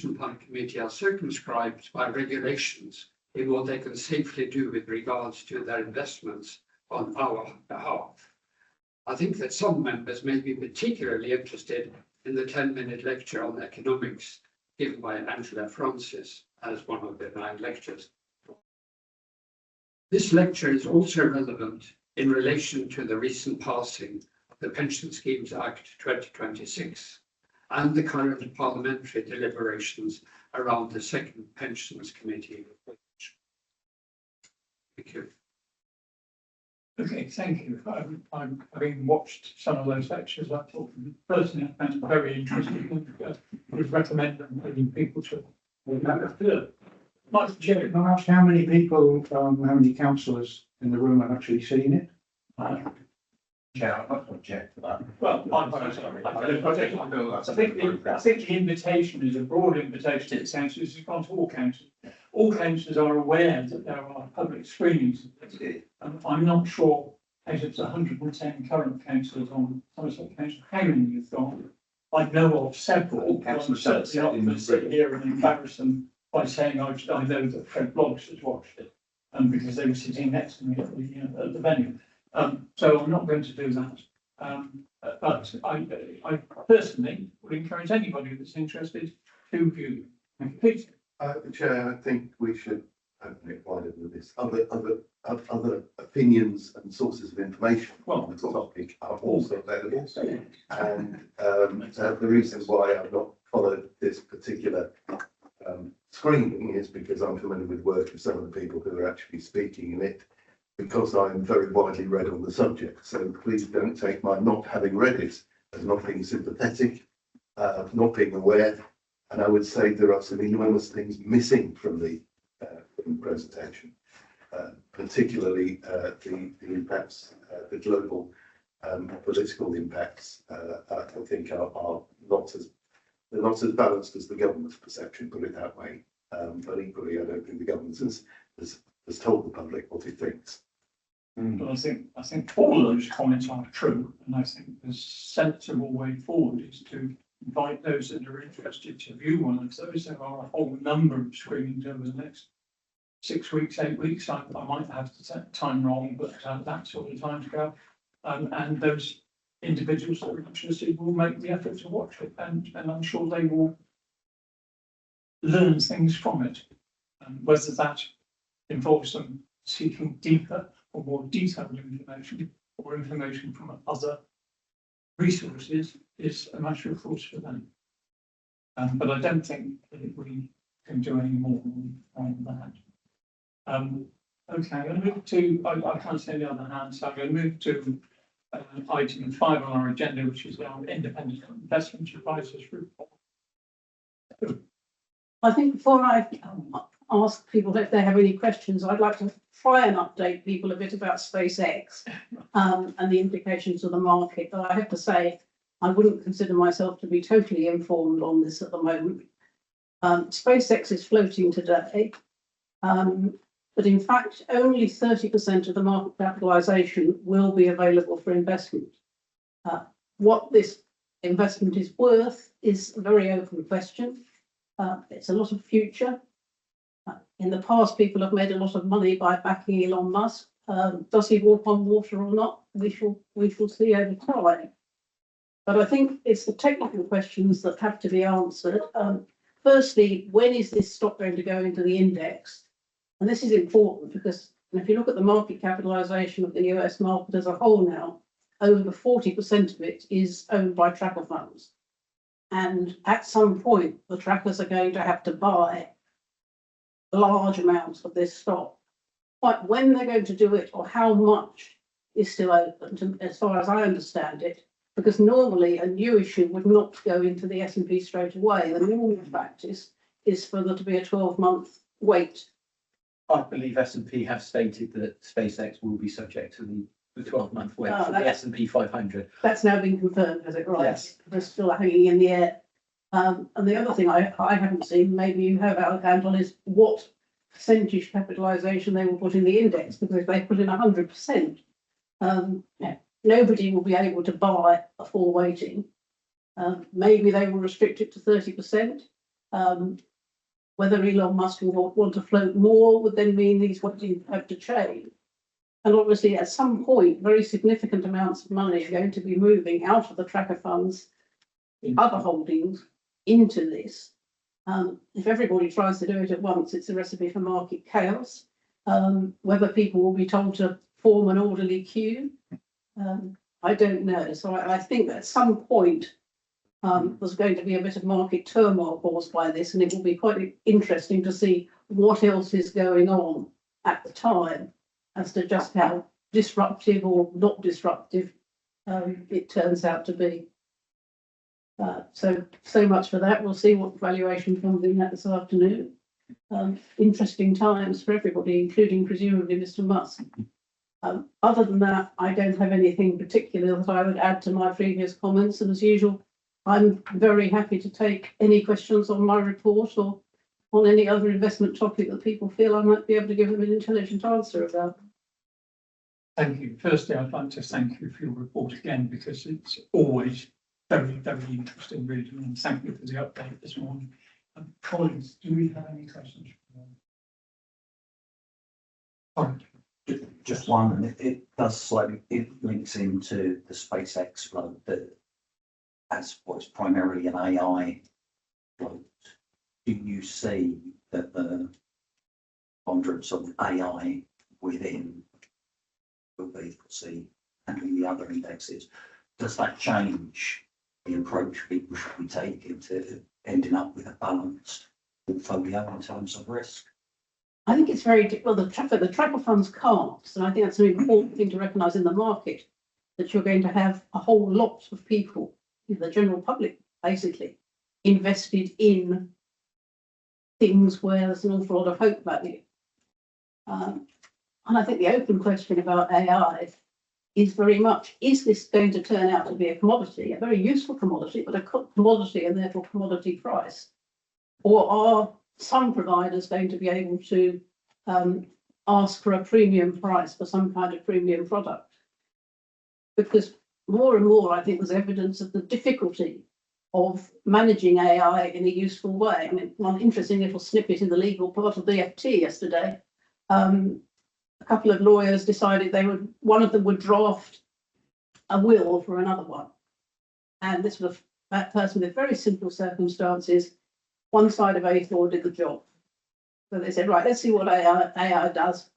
Pension Fund Committee are circumscribed by regulations in what they can safely do with regards to their investments on our behalf. I think that some members may be particularly interested in the 10-minute lecture on economics given by Angela Francis as one of the 9 lectures. This lecture is also relevant in relation to the recent passing of the Pension Schemes Act 2026 and the current parliamentary deliberations around the second Pensions Committee report. Thank you. Okay, thank you. Having watched some of those lectures, I thought personally I found them very interesting and would recommend them for people to Mike, Can I ask how many people, how many councillors in the room have actually seen it? Yeah, I'm not object to that. well, I think the invitation is a broad invitation to councillors. It's gone to all councillors. All councillors are aware that there are public screenings. I'm not sure, as it's 110 current councillors on Somerset Council, how many you've got. I know of several. Councillors Certainly not going to sit here and embarrass them by saying I know that Fred Bloggs has watched it, because they were sitting next to me at the venue. So I'm not going to do that. But I personally would encourage anybody that's interested to view. Please. Chair, I think we should open it wider than this. Other opinions and sources of information on the topic are also available. And the reason why I've not followed this particular screening is because I'm familiar with work of some of the people who are actually speaking in it, because I'm very widely read on the subject. So please don't take my not having read it as not being sympathetic, not being aware. And I would say there are some enormous things missing from the presentation, particularly the impacts, the global political impacts. I think are not as they're not as balanced as the government's perception, put it that way. But equally, I don't think the government has told the public what it thinks. But I think all of those comments are true, and I think the sensible way forward is to invite those that are interested to view one of those. There are a whole number of screenings over the next 6 weeks, 8 weeks. I might have to set time wrong, but that sort of time to go. And those individuals that are interested will make the effort to watch it, and I'm sure they will learn things from it. Whether that involves them seeking deeper or more detailed information or information from other resources is a matter of course for them. But I don't think that we can do any more on that. Okay, I'm going to move to, I can't say the other hand, so I'm going to move to item 5 on our agenda, which is our independent investment advisors report. I think before I ask people if they have any questions, I'd like to try and update people a bit about SpaceX and the implications of the market. But I have to say, I wouldn't consider myself to be totally informed on this at the moment. SpaceX is floating today, but in fact, only 30% of the market capitalisation will be available for investment. What this investment is worth is a very open question. It's a lot of future. In the past, people have made a lot of money by backing Elon Musk. Does he walk on water or not? We shall see over time. But I think it's the technical questions that have to be answered. Firstly, when is this stock going to go into the index? And this is important because if you look at the market capitalisation of the US market as a whole now, over 40% of it is owned by tracker funds. And at some point, the trackers are going to have to buy large amounts of this stock. But when they're going to do it or how much is still open, as far as I understand it, because normally a new issue would not go into the S&P straight away. The normal practice is for there to be a 12-month wait. I believe S&P have stated that SpaceX will be subject to the 12-month wait for the S&P 500. That's now been confirmed, has it? Right. Yes. They're still hanging in the air. And the other thing I haven't seen, maybe you have, Anton, is what percentage capitalisation they will put in the index, because if they put in 100%, nobody will be able to buy a full weighting. Maybe they will restrict it to 30%. Whether Elon Musk will want to float more would then mean these would have to change. And obviously, at some point, very significant amounts of money are going to be moving out of the tracker funds, other holdings, into this. If everybody tries to do it at once, it's a recipe for market chaos. Whether people will be told to form an orderly queue, I don't know. So I think at some point, there's going to be a bit of market turmoil caused by this, and it will be quite interesting to see what else is going on at the time as to just how disruptive or not disruptive it turns out to be. So much for that. We'll see what valuation comes in that this afternoon. Interesting times for everybody, including presumably Mr. Musk. Other than that, I don't have anything particular that I would add to my previous comments, and as usual, I'm very happy to take any questions on my report or on any other investment topic that people feel I might be able to give them an intelligent answer about. Thank you. Firstly, I'd like to thank you for your report again, because it's always very, very interesting reading, and thank you for the update this morning. Colleagues, do we have any questions? Just one, and it does slightly, it links into the SpaceX float that as what's primarily an AI float. Do you see that the ponderance of AI within will be, see, and the other indexes, does that change the approach people should be taking to ending up with a balanced portfolio in terms of risk? I think it's very well. The tracker funds can't, and I think that's an important thing to recognise in the market, that you're going to have a whole lot of people, the general public, basically, invested in things where there's an awful lot of hope value. And I think the open question about AI is very much, is this going to turn out to be a commodity, a very useful commodity, but a commodity and therefore commodity price? Or are some providers going to be able to ask for a premium price for some kind of premium product? Because more and more, I think there's evidence of the difficulty of managing AI in a useful way. I mean, one interesting little snippet in the legal part of the FT yesterday, a couple of lawyers decided one of them would draft a will for another one. And this was that person with very simple circumstances. One side of A4 did the job. So they said, right, let's see what AI does.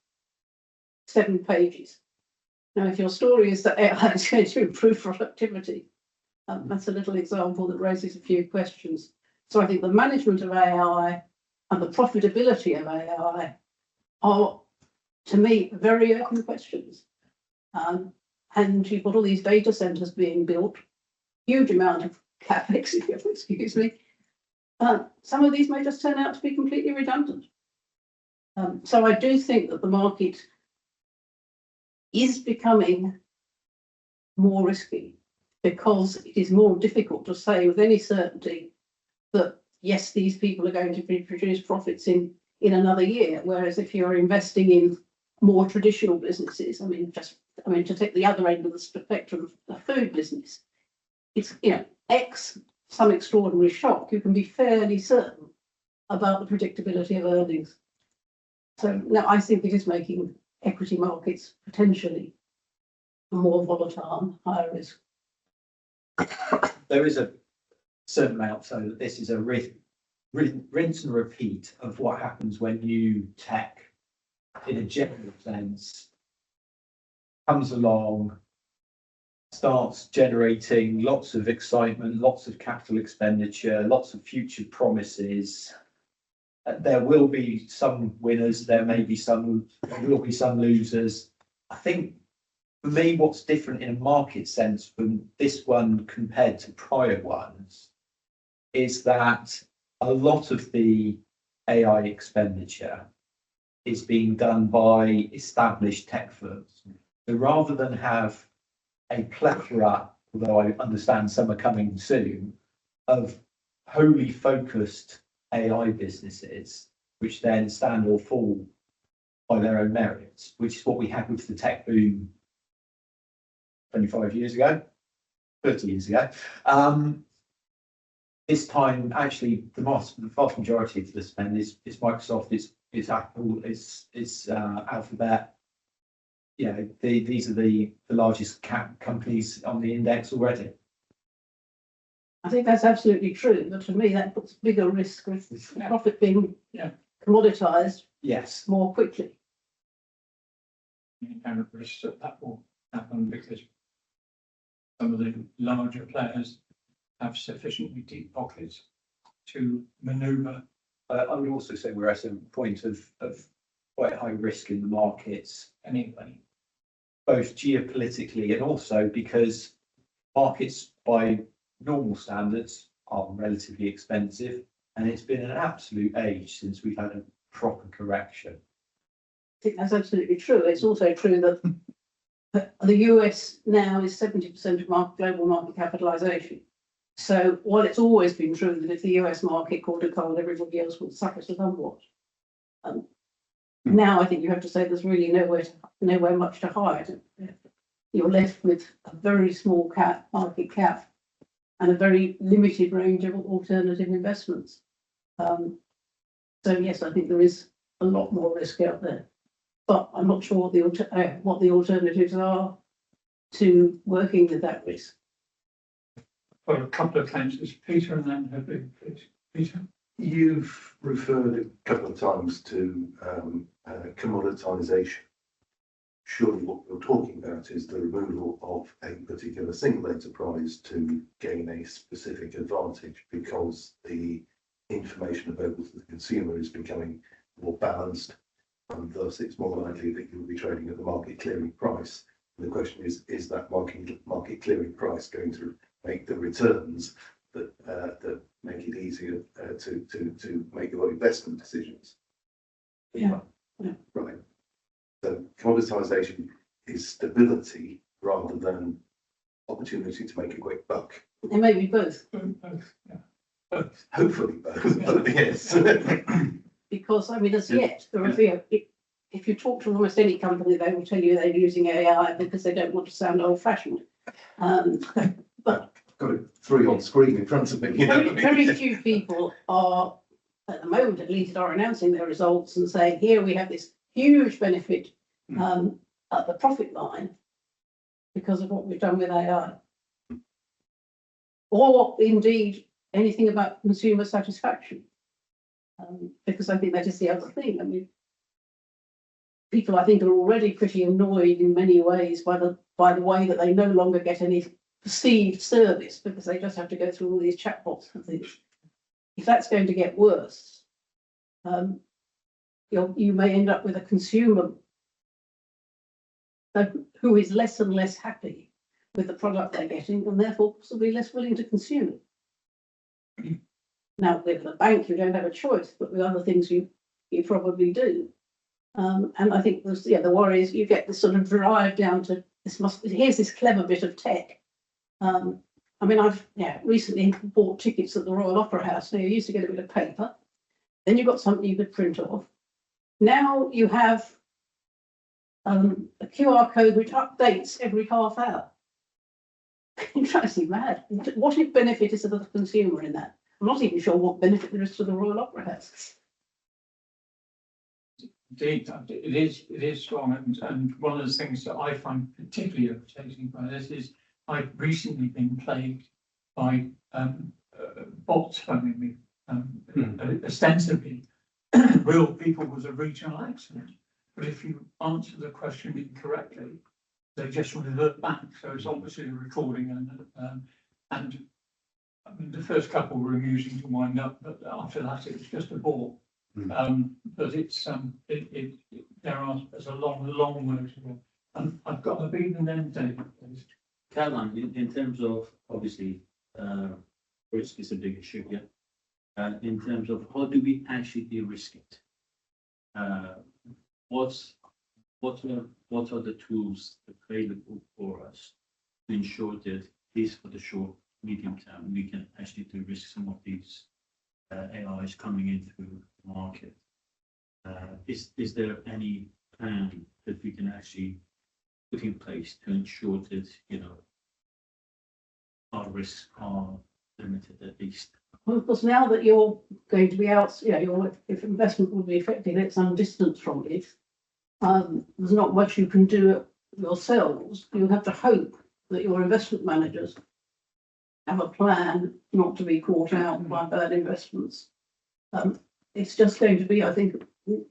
7 pages. Now, if your story is that AI is going to improve productivity, that's a little example that raises a few questions. So I think the management of AI and the profitability of AI are, to me, very open questions. And you've got all these data centers being built, huge amount of capex, if you'll excuse me. Some of these may just turn out to be completely redundant. So I do think that the market is becoming more risky, because it is more difficult to say with any certainty that, yes, these people are going to produce profits in another year. Whereas if you're investing in more traditional businesses, I mean, to take the other end of the spectrum, the food business, it's, X some extraordinary shock, you can be fairly certain about the predictability of earnings. So now I think it is making equity markets potentially more volatile, higher risk. There is a certain amount, so that this is a rinse and repeat of what happens when new tech, in a general sense, comes along, starts generating lots of excitement, lots of capital expenditure, lots of future promises. There will be some winners, there will be some losers. I think for me, what's different in a market sense from this one compared to prior ones is that a lot of the AI expenditure is being done by established tech firms. So rather than have a plethora, although I understand some are coming soon, of wholly focused AI businesses, which then stand or fall by their own merits, which is what we had with the tech boom 25 years ago, 30 years ago. this time, actually, the vast majority of the spend is Microsoft, is Apple, is Alphabet. You know, these are the largest cap companies on the index already. I think that's absolutely true, but to me, that puts bigger risk of profit being Yeah. commoditized Yes. more quickly. Inherent risks that will happen because some of the larger players have sufficiently deep pockets to manoeuvre. I would also say we're at a point of quite high risk in the markets Anyway, both geopolitically and also because markets by normal standards are relatively expensive, and it's been an absolute age since we've had a proper correction. I think that's absolutely true. It's also true that the US now is 70% of global market capitalization. So while it's always been true that if the US market caught a cold, everybody else would suffer somewhat. Now I think you have to say there's really nowhere much to hide. You're left with a very small market cap and a very limited range of alternative investments. So yes, I think there is a lot more risk out there, but I'm not sure what the alternatives are to working with that risk. for a couple of councillors, Peter and then Herbie, please. Peter? You've referred a couple of times to commoditisation. Surely what we're talking about is the removal of a particular single enterprise to gain a specific advantage because the information available to the consumer is becoming more balanced, and thus it's more likely that you'll be trading at the market clearing price. And the question is that market clearing price going to make the returns that make it easier to make your investment decisions? Yeah. Right. So commoditisation is stability rather than opportunity to make a quick buck. It may be both, Both, yeah. Both. Hopefully both, but yes. because I mean, as yet, if you talk to almost any company, they will tell you they're using AI because they don't want to sound old-fashioned. But Got it three on screen in front of me. You know what I mean? very few people are, at the moment at least, are announcing their results and saying, here we have this huge benefit at the profit line because of what we've done with AI. Or indeed anything about consumer satisfaction. Because I think that is the other thing. I mean, people I think are already pretty annoyed in many ways by the way that they no longer get any perceived service because they just have to go through all these chatbots and things. If that's going to get worse, you may end up with a consumer who is less and less happy with the product they're getting and therefore possibly less willing to consume it. Now, with the bank, you don't have a choice, but with other things you probably do. And I think the worry is you get this sort of drive down to here's this clever bit of tech. I mean, I've recently bought tickets at the Royal Opera House. Now, you used to get a bit of paper. Then you've got something you could print off. Now you have a QR code which updates every half hour. It drives me mad. What benefit is to the consumer in that? I'm not even sure what benefit there is to the Royal Opera House. Indeed, it is strong, and one of the things that I find particularly irritating by this is I've recently been plagued by bots phoning me, ostensibly real people with a regional accent, but if you answer the question incorrectly, they just revert back. So it's obviously a recording, and I mean, the first couple were amusing to wind up, but after that it was just a bore. But it's there's a long way to go. And I've got a beat and then David, please. Caroline, in terms of obviously risk is a big issue here. In terms of how do we actually de-risk it? What are the tools available for us to ensure that at least for the short, medium term, we can actually de-risk some of these AIs coming in through the market? Is there any plan that we can actually put in place to ensure that, you know, our risks are limited at least Well, of course, now that you're going to be out, if investment will be effective at some distance from it, there's not much you can do yourselves. You have to hope that your investment managers have a plan not to be caught out by bad investments. It's just going to be, I think,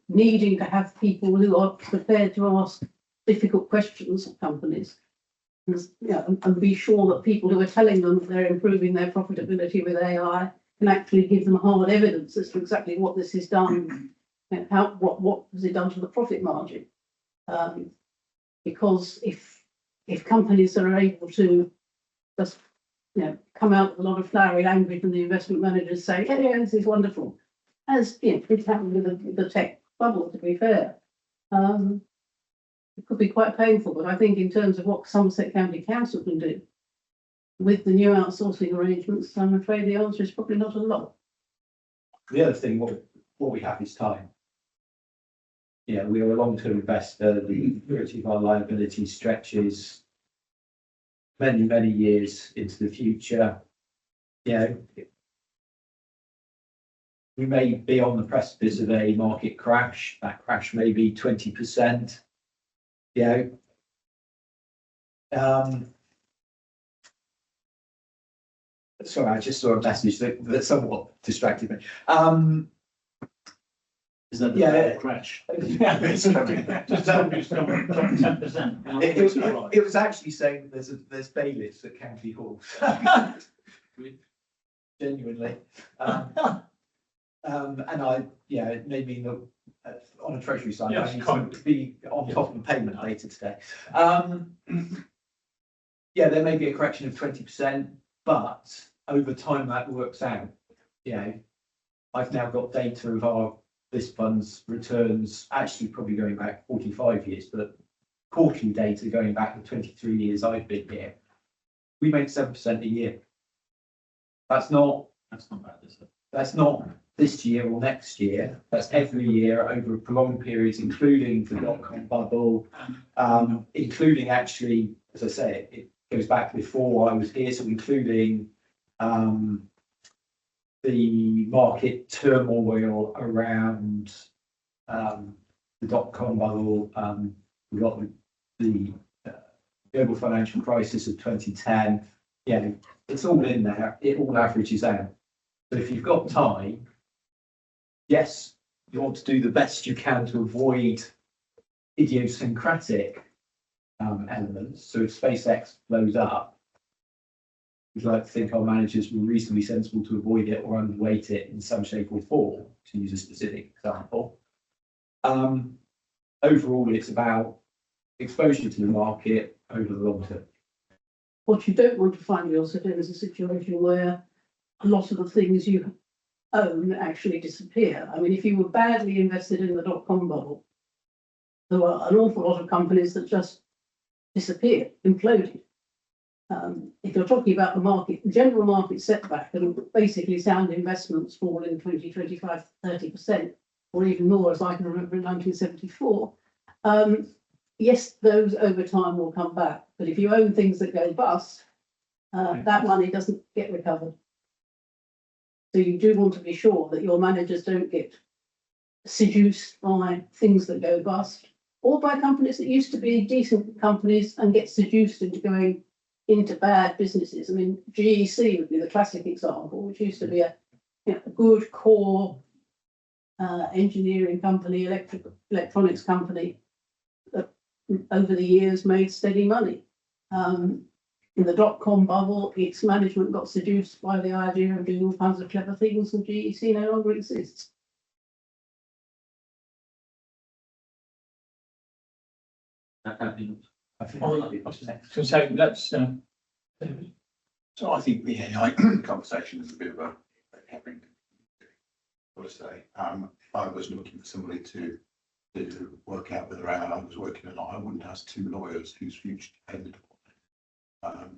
needing to have people who are prepared to ask difficult questions of companies. And be sure that people who are telling them that they're improving their profitability with AI can actually give them hard evidence as to exactly what this has done and what has it done to the profit margin. Because if companies are able to just come out with a lot of flowery language and the investment managers say, yeah, this is wonderful, as it's happened with the tech bubble, to be fair. It could be quite painful, but I think in terms of what Somerset County Council can do with the new outsourcing arrangements, I'm afraid the answer is probably not a lot. The other thing, what we have is time. Yeah, we are a long-term investor. The maturity of our liability stretches many, many years into the future. We may be on the precipice of a market crash. That crash may be 20%. Sorry, I just saw a message that somewhat distracted me. Is that Yeah. the crash? Just tell me it's not 10%. It was actually saying that there's bailiffs at County Hall. Genuinely. And it may mean that on a treasury side, Yes, I need kind to be on top of the payment later today. There may be a correction of 20%, but over time that works out. I've now got data of our list funds returns, actually probably going back 45 years, but quarterly data going back the 23 years I've been here. We make 7% a year. That's not bad, is it? That's not this year or next year. That's every year over prolonged periods, including the dot-com bubble, including actually, as I say, it goes back before I was here, so including the market turmoil around the dot-com bubble. We got the global financial crisis of 2010. It's all in there. It all averages out. So if you've got time, yes, you want to do the best you can to avoid idiosyncratic elements. So if SpaceX blows up, we'd like to think our managers were reasonably sensible to avoid it or underweight it in some shape or form, to use a specific example. Overall, it's about exposure to the market over the long term. What you don't want to find yourself in is a situation where a lot of the things you own actually disappear. I mean, if you were badly invested in the dot-com bubble, there were an awful lot of companies that just disappeared, imploded. If you're talking about the market, the general market setback, and basically sound investments fall in 20, 25, 30%, or even more, as I can remember in 1974. Yes, those over time will come back, but if you own things that go bust, that money doesn't get recovered. So you do want to be sure that your managers don't get seduced by things that go bust, or by companies that used to be decent companies and get seduced into going into bad businesses. I mean, GEC would be the classic example, which used to be a good core engineering company, electronics company that over the years made steady money. In the dot-com bubble, its management got seduced by the idea of doing all kinds of clever things, and GEC no longer exists. So let's. So I think the AI conversation is a bit of a having. What to say? I was looking for somebody to work out whether I was working or not. I wouldn't ask two lawyers whose future depended upon it.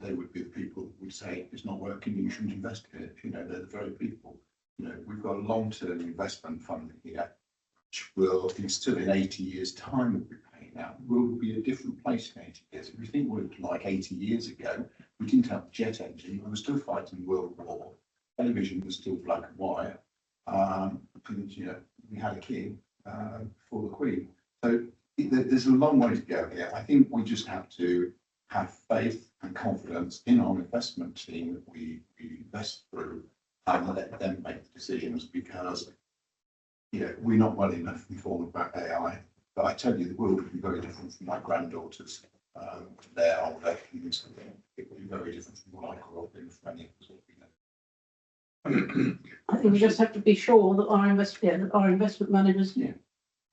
They would be the people who would say it's not working, you shouldn't invest in it. They're the very people. We've got a long-term investment fund here, which will, still in 80 years' time, will be paying out. Will be a different place in 80 years. If you think we're like 80 years ago, we didn't have a jet engine, we were still fighting World War. television was still black and white. And, you know, we had a king, for the Queen. So there's a long way to go here. I think we just have to have faith and confidence in our investment team that we invest through and let them make the decisions, because, you know, we're not well enough informed about AI. But I tell you, the world will be very different from my granddaughters. Their old age. It will be very different from what I grew up in for many of us. I think we just have to be sure that our investment managers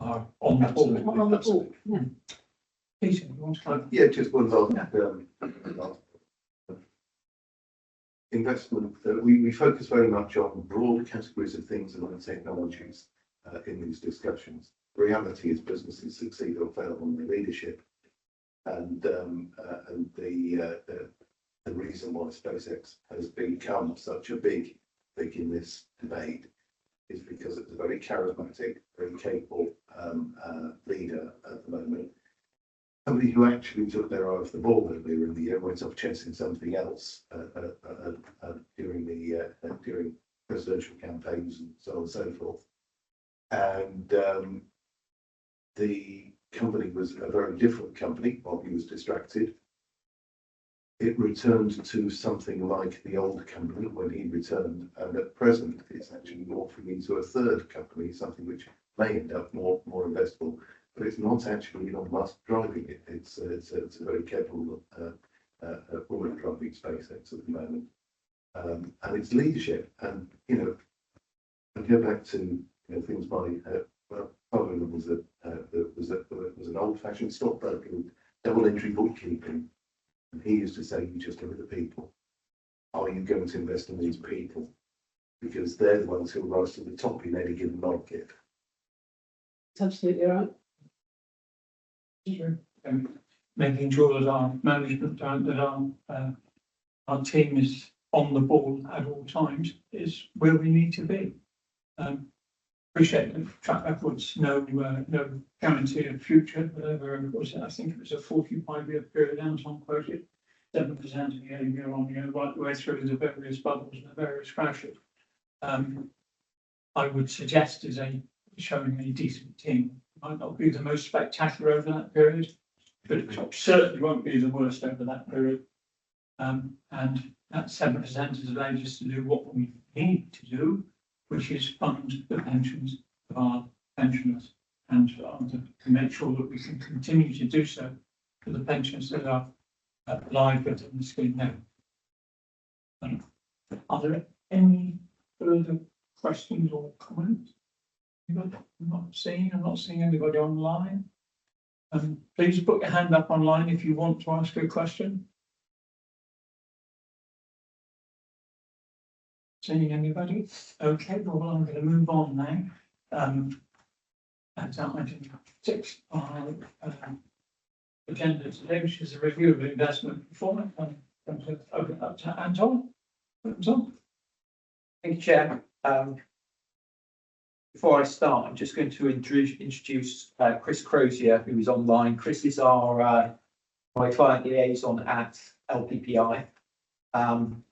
Are on the ball. are on the ball. Yeah. Peter, you want to go? Yeah, just one last, investment, we focus very much on broad categories of things and on technologies in these discussions. The reality is businesses succeed or fail on the leadership. And the reason why SpaceX has become such a big in this debate is because it's a very charismatic, very capable leader at the moment. Somebody who actually took their eye off the ball earlier in the year, went off chasing something else during presidential campaigns and so on and so forth. And the company was a very different company while he was distracted. It returned to something like the old company when he returned, and at present it's actually morphing into a third company, something which may end up more investable, but it's not actually Elon Musk driving it. It's a very capable woman driving SpaceX at the moment, and it's leadership. And you know, I go back to things my father was an old-fashioned stockbroker with double entry bookkeeping. And he used to say, you just look at the people. Are you going to invest in these people? Because they're the ones who rise to the top in any given market. That's absolutely right. Making sure that our management, that our team is on the ball at all times is where we need to be. Appreciate the track records, no guarantee of future, whatever it was. I think it was a 45-year period, Anton quoted, 7% of year on year, right the way through the various bubbles and the various crashes. I would suggest is showing a decent team. Might not be the most spectacular over that period, but it certainly won't be the worst over that period. And that 7% has allowed us to do what we need to do, which is fund the pensions of our pensioners and to make sure that we can continue to do so for the pensions that are live within the scheme now. Are there any further questions or comments? I'm not seeing anybody online. Please put your hand up online if you want to ask a question. Seeing anybody? Okay, well, I'm going to move on now. That's item 6 on agenda today, which is a review of investment performance. I'm going to open up to Anton. Anton? Thank you, Chair. Before I start, I'm just going to introduce Chris Crozier, who is online. Chris is our my client liaison at LPPI.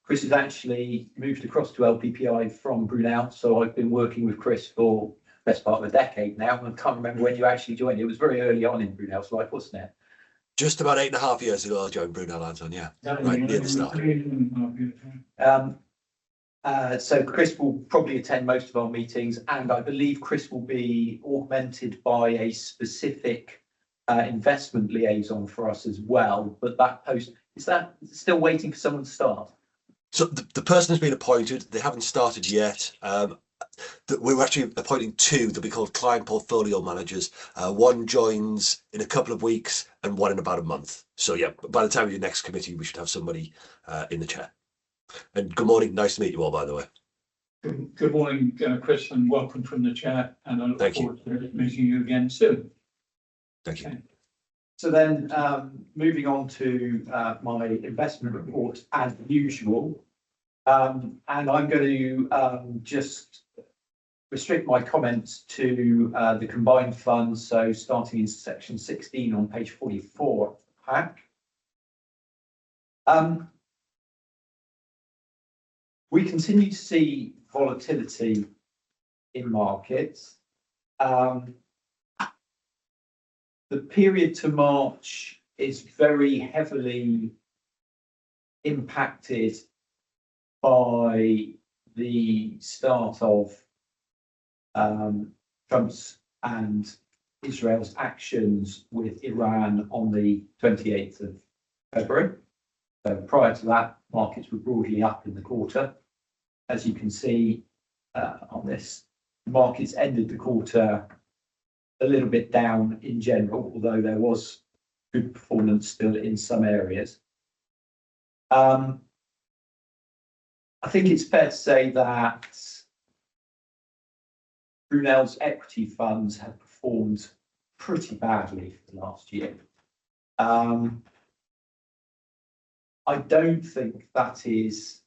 Chris has actually moved across to LPPI from Brunel, so I've been working with Chris for the best part of a decade now. I can't remember when you actually joined. It was very early on in Brunel's life, wasn't it? Just about 8.5 years ago, I joined Brunel, Anton, yeah. Right near the start. So Chris will probably attend most of our meetings, and I believe Chris will be augmented by a specific investment liaison for us as well. But that post, is that still waiting for someone to start? So the person has been appointed. They haven't started yet. We're actually appointing 2 that we call client portfolio managers. One joins in a couple of weeks and one in about a month. So yeah, by the time of your next committee, we should have somebody in the chair. And good morning. Nice to meet you all, by the way. Good morning, Chris, and welcome from the chair. And I look forward to meeting you again soon. Thank you. Okay. So then, moving on to my investment report as usual, and I'm going to just restrict my comments to the combined funds. So starting in section 16 on page 44 of the pack. We continue to see volatility in markets. The period to March is very heavily impacted by the start of Trump's and Israel's actions with Iran on the 28th of February. So prior to that, markets were broadly up in the quarter. As you can see on this, markets ended the quarter a little bit down in general, although there was good performance still in some areas. I think it's fair to say that Brunel's equity funds have performed pretty badly for the last year. I don't think that is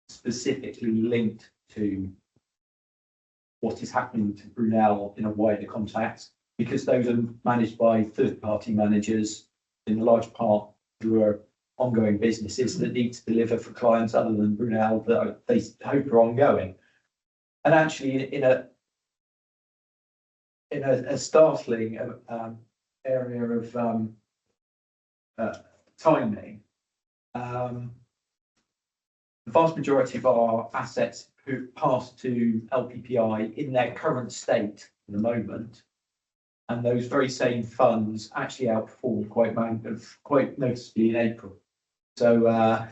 specifically linked to what is happening to Brunel in a wider context, because those are managed by third-party managers in large part who are ongoing businesses that need to deliver for clients other than Brunel that they hope are ongoing. And actually, in a startling area of timing, the vast majority of our assets who pass to LPPI in their current state at the moment, and those very same funds actually outperformed quite noticeably in April. So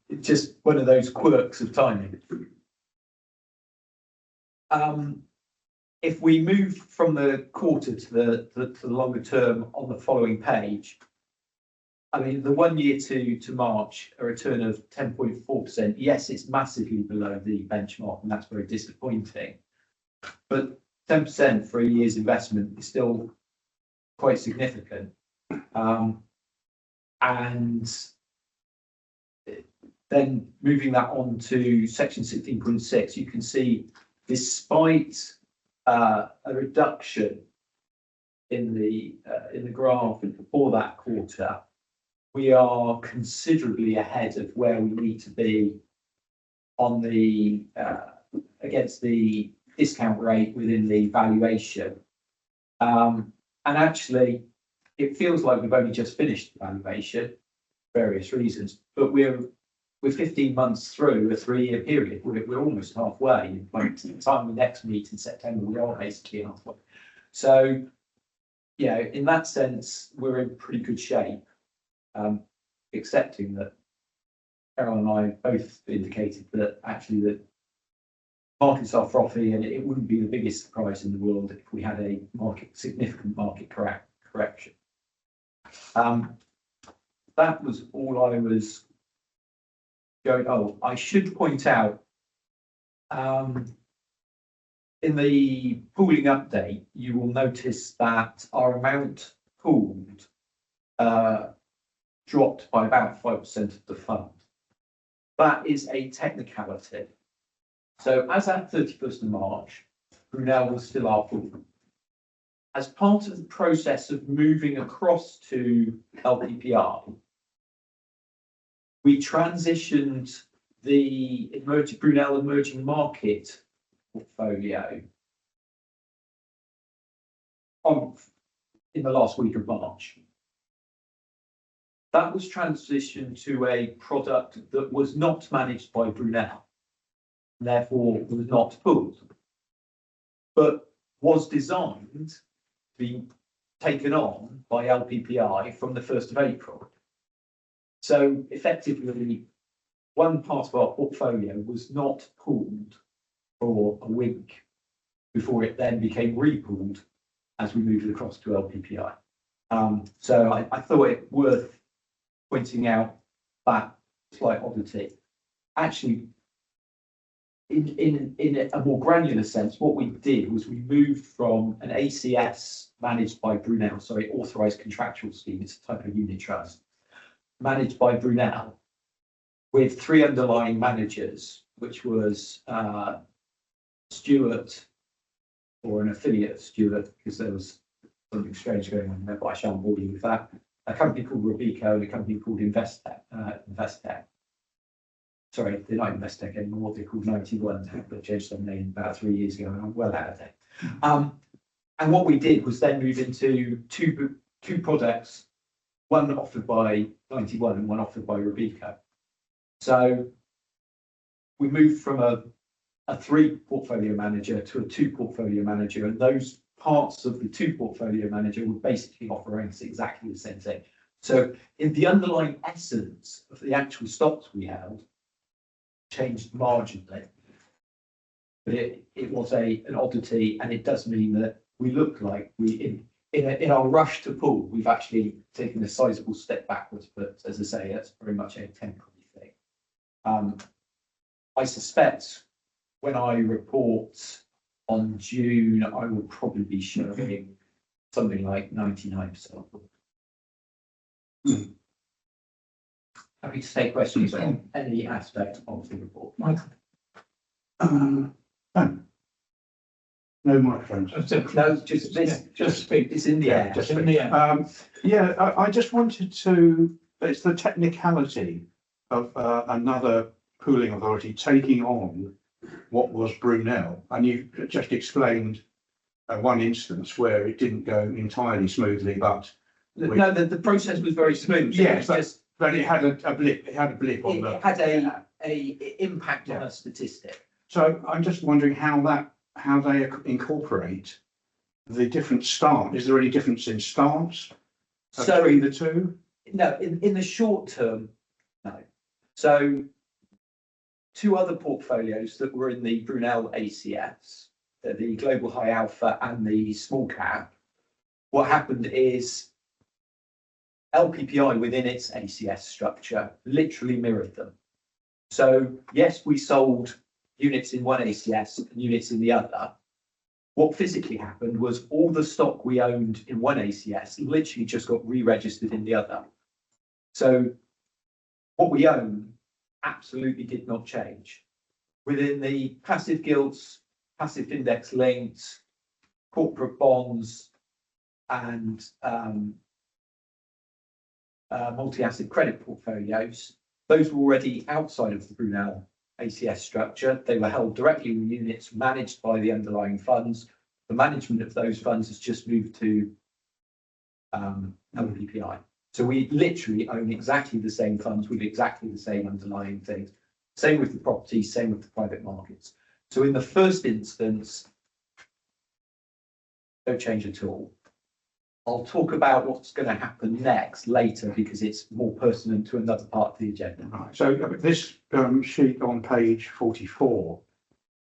it's just one of those quirks of timing. If we move from the quarter to the longer term on the following page, I mean, the 1 year to March, a return of 10.4%. Yes, it's massively below the benchmark, and that's very disappointing. But 10% for a year's investment is still quite significant. And then moving that on to section 16.6, you can see despite a reduction in the graph for that quarter, we are considerably ahead of where we need to be on the against the discount rate within the valuation. And actually, it feels like we've only just finished the valuation for various reasons, but we're 15 months through a 3-year period. We're almost halfway. By the time we next meet in September, we are basically halfway. So, yeah, in that sense, we're in pretty good shape. Accepting that Carol and I both indicated that actually the markets are frothy, and it wouldn't be the biggest surprise in the world if we had a significant market correction. That was all I was going. Oh, I should point out in the pooling update, you will notice that our amount pooled dropped by about 5% of the fund. That is a technicality. So as at 31st of March, Brunel was still our pool. As part of the process of moving across to LPPI, we transitioned the Brunel emerging market portfolio in the last week of March. That was transitioned to a product that was not managed by Brunel, therefore was not pooled, but was designed to be taken on by LPPI from the 1st of April. So effectively, one part of our portfolio was not pooled for a week before it then became repooled as we moved across to LPPI. So I thought it worth pointing out that slight oddity. Actually, in a more granular sense, what we did was we moved from an ACS managed by Brunel, sorry, authorised contractual scheme, it's a type of unit trust, managed by Brunel, with 3 underlying managers, which was Stewart, or an affiliate of Stewart, because there was something strange going on there, but I shan't bore you with that. A company called Robeco and a company called Investec. sorry, they're not Investec anymore, they're called 91, but changed their name about 3 years ago, and I'm well out of date. And what we did was then move into two products, one offered by 91 and one offered by Robeco. So we moved from a 3 portfolio manager to a 2 portfolio manager, and those parts of the 2 portfolio manager would basically offer exactly the same thing. So in the underlying essence of the actual stocks we held changed marginally, but it was an oddity, and it does mean that we look like in our rush to pull, we've actually taken a sizable step backwards, but as I say, that's very much a temporary thing. I suspect when I report on June, I will probably be showing something like 99%. Happy to take questions on any aspect of the report. Michael. No microphones. No, just this, Just speak. it's in the air. Just In the air. I just wanted to, it's the technicality of another pooling authority taking on what was Brunel, and you just explained one instance where it didn't go entirely smoothly, but No, the process was very smooth. Yes, It was but it had a blip. It had a blip on it the. had a impact on a statistic. So I'm just wondering how they incorporate the different stance. Is there any difference in stance between the two? No, in the short term, no. So 2 other portfolios that were in the Brunel ACS, the Global High Alpha and the Small Cap, what happened is LPPI within its ACS structure literally mirrored them. So yes, we sold units in one ACS and units in the other. What physically happened was all the stock we owned in one ACS literally just got re-registered in the other. So what we own absolutely did not change. Within the passive gilts, passive index linked, corporate bonds, and multi-asset credit portfolios, those were already outside of the Brunel ACS structure. They were held directly in units managed by the underlying funds. The management of those funds has just moved to LPPI. So we literally own exactly the same funds with exactly the same underlying things. Same with the property, same with the private markets. So in the first instance, no change at all. I'll talk about what's going to happen next later because it's more pertinent to another part of the agenda. Right. So this sheet on page 44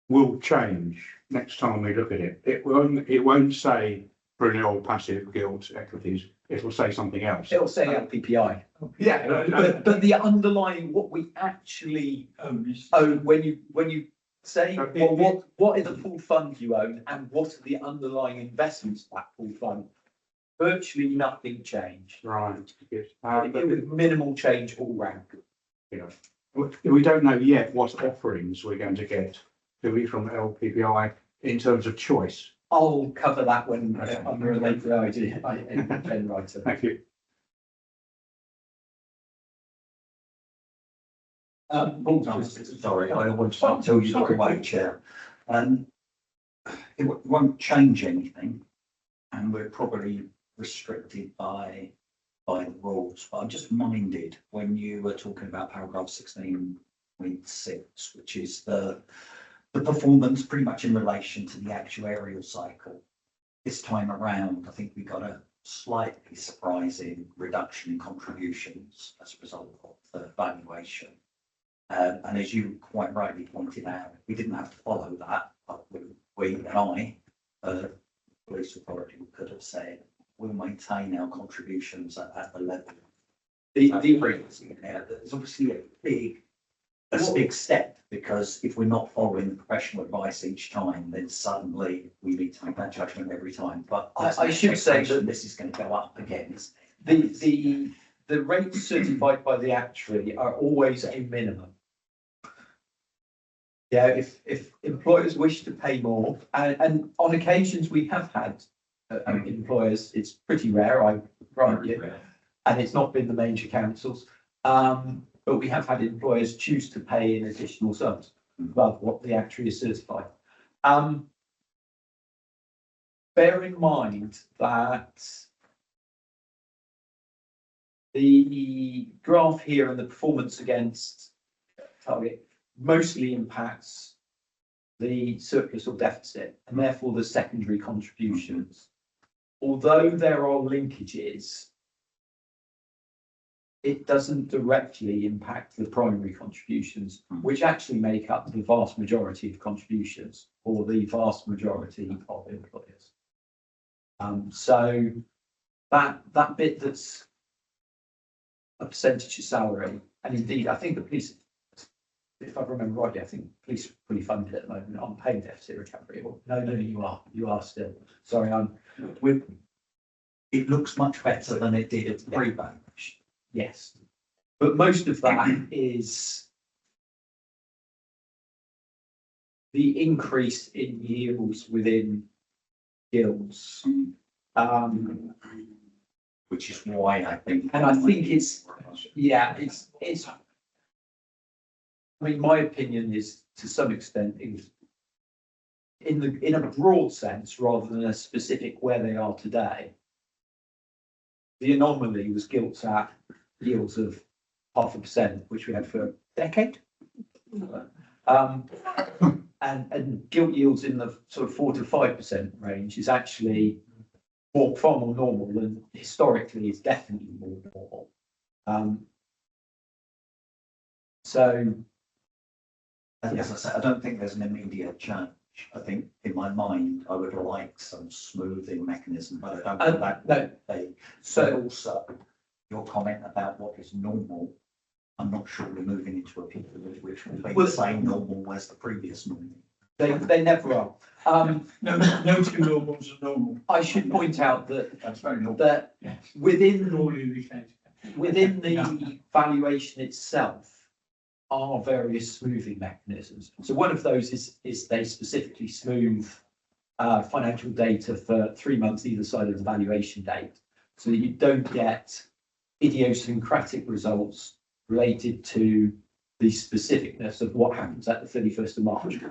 will change next time we look at it. It won't say Brunel passive gilt equities. It will say something else. It'll say LPPI. Yeah, But the underlying, what we actually own, when you say, well, what is the pool fund you own and what are the underlying investments of that pool fund? Virtually nothing changed. right. Good. It was minimal change all round. We don't know yet what offerings we're going to get, do we, from LPPI in terms of choice? I'll cover that when under a later idea. Writer. Thank you. Sorry, I want to tell you the way, Chair. It won't change anything, and we're probably restricted by the rules. But I'm just minded when you were talking about paragraph 16.6, which is the performance pretty much in relation to the actuarial cycle. This time around, I think we got a slightly surprising reduction in contributions as a result of the valuation. And as you quite rightly pointed out, we didn't have to follow that, but we and I, the police authority, could have said, we'll maintain our contributions at the level. There's obviously a big step, because if we're not following the professional advice each time, then suddenly we need to make that judgment every time. But I should say that this is going to go up again. the rates certified by the actuary are always a minimum. Yeah, if employers wish to pay more, and on occasions we have had employers, it's pretty rare, I grant you, and it's not been the major councils. but we have had employers choose to pay in additional sums above what the actuary is certified. Bear in mind that the graph here and the performance against target mostly impacts the surplus or deficit, and therefore the secondary contributions. Although there are linkages, it doesn't directly impact the primary contributions, which actually make up the vast majority of contributions or the vast majority of employers. So that bit that's a percentage of salary, and indeed, I think the police, if I remember rightly, I think police are fully funded at the moment on paying deficit recovery. Or, no, you are still. Sorry, It looks much better than it did at pre-ban. yes, but most of that is the increase in yields within guilds. Which is why I think. And I think it's, I mean, my opinion is to some extent in a broad sense, rather than a specific where they are today. The anomaly was gilts at yields of 0.5%, which we had for a decade. And gilt yields in the sort of 4 to 5% range is actually far more normal, and historically is definitely more normal. So, As I said, I don't think there's an immediate change. I think in my mind, I would like some smoothing mechanism, but I don't know that so also your comment about what is normal. I'm not sure we're moving into a period which will be the same normal as the previous normal. They never are. No two normals are normal. I should point out that That's very normal. that within Normally the case. within the valuation itself are various smoothing mechanisms. So one of those is they specifically smooth financial data for 3 months either side of the valuation date, so that you don't get idiosyncratic results related to the specificness of what happens at the 31st of March.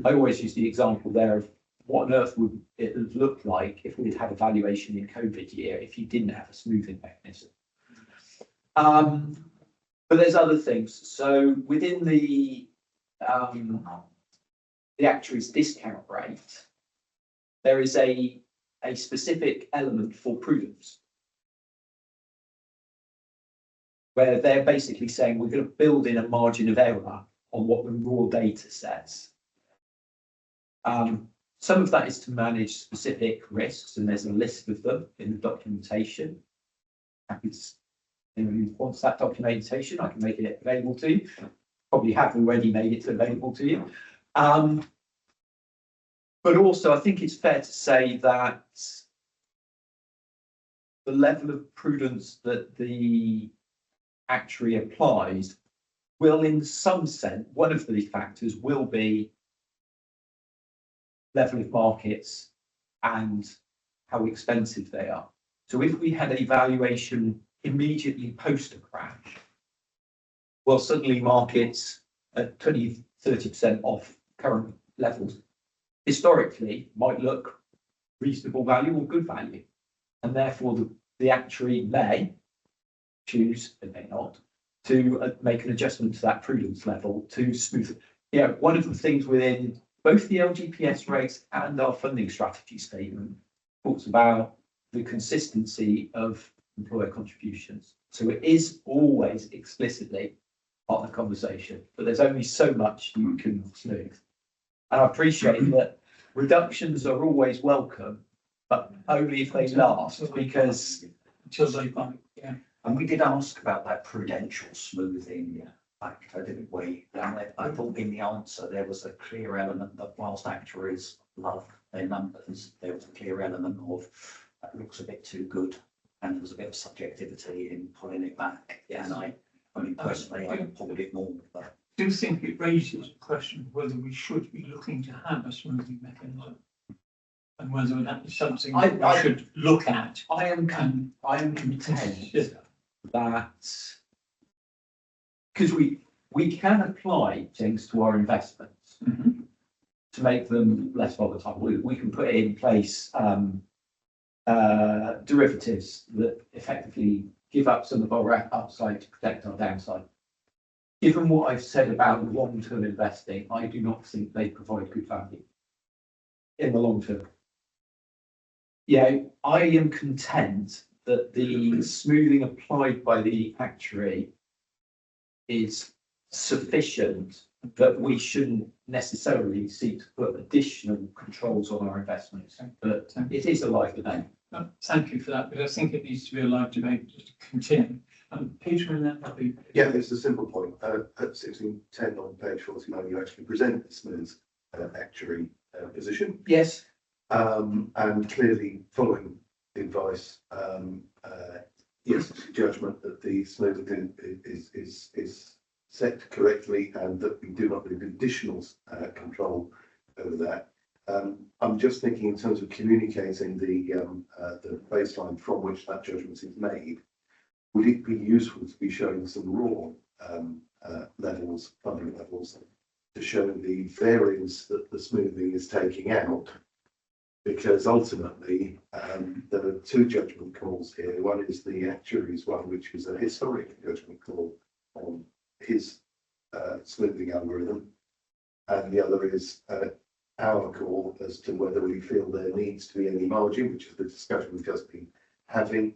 I always use the example there of what on earth would it have looked like if we'd had a valuation in COVID year if you didn't have a smoothing mechanism. But there's other things. So within the actuary's discount rate, there is a specific element for prudence, where they're basically saying we're going to build in a margin of error on what the raw data says. Some of that is to manage specific risks, and there's a list of them in the documentation. Anyone who wants that documentation, I can make it available to you. Probably have already made it available to you. But also, I think it's fair to say that the level of prudence that the actuary applies will, in some sense, one of the factors will be level of markets and how expensive they are. So if we had a valuation immediately post a crash, well, suddenly markets at 20-30% off current levels historically might look reasonable value or good value, and therefore the actuary may choose, and may not, to make an adjustment to that prudence level to smooth it. Yeah, one of the things within both the LGPS rates and our funding strategy statement talks about the consistency of employer contributions. So it is always explicitly part of the conversation, but there's only so much you can smooth. And I appreciate that reductions are always welcome, but only if they last, because Until they bite, yeah. And we did ask about that prudential smoothing factor, didn't we? And I thought in the answer there was a clear element that whilst actuaries love their numbers, there was a clear element of that looks a bit too good, and there was a bit of subjectivity in pulling it back. Yes. And I mean, personally, I pulled it more, but Do you think it raises a question of whether we should be looking to have a smoothing mechanism? And whether that is something that we should look at? I am content that because we can apply things to our investments Mhm. to make them less volatile. We can put in place derivatives that effectively give up some of our upside to protect our downside. Given what I've said about long-term investing, I do not think they provide good value in the long term. Yeah, I am content that the smoothing applied by the actuary is sufficient, that we shouldn't necessarily seek to put additional controls on our investments, but it is a live debate. Thank you for that, because I think it needs to be a live debate just to continue. Peter, and then that'll be. Yeah, it's a simple point. At 1610 on page 49, you actually present the smooth actuary position. Yes. And clearly following the advice, yes, judgment that the smooth is set correctly and that we do not need additional control over that. I'm just thinking in terms of communicating the baseline from which that judgment is made. Would it be useful to be showing some raw levels, funding levels, to show the variance that the smoothing is taking out? Because ultimately, there are two judgment calls here. One is the actuary's one, which is a historic judgment call on his smoothing algorithm, and the other is our call as to whether we feel there needs to be any margin, which is the discussion we've just been having.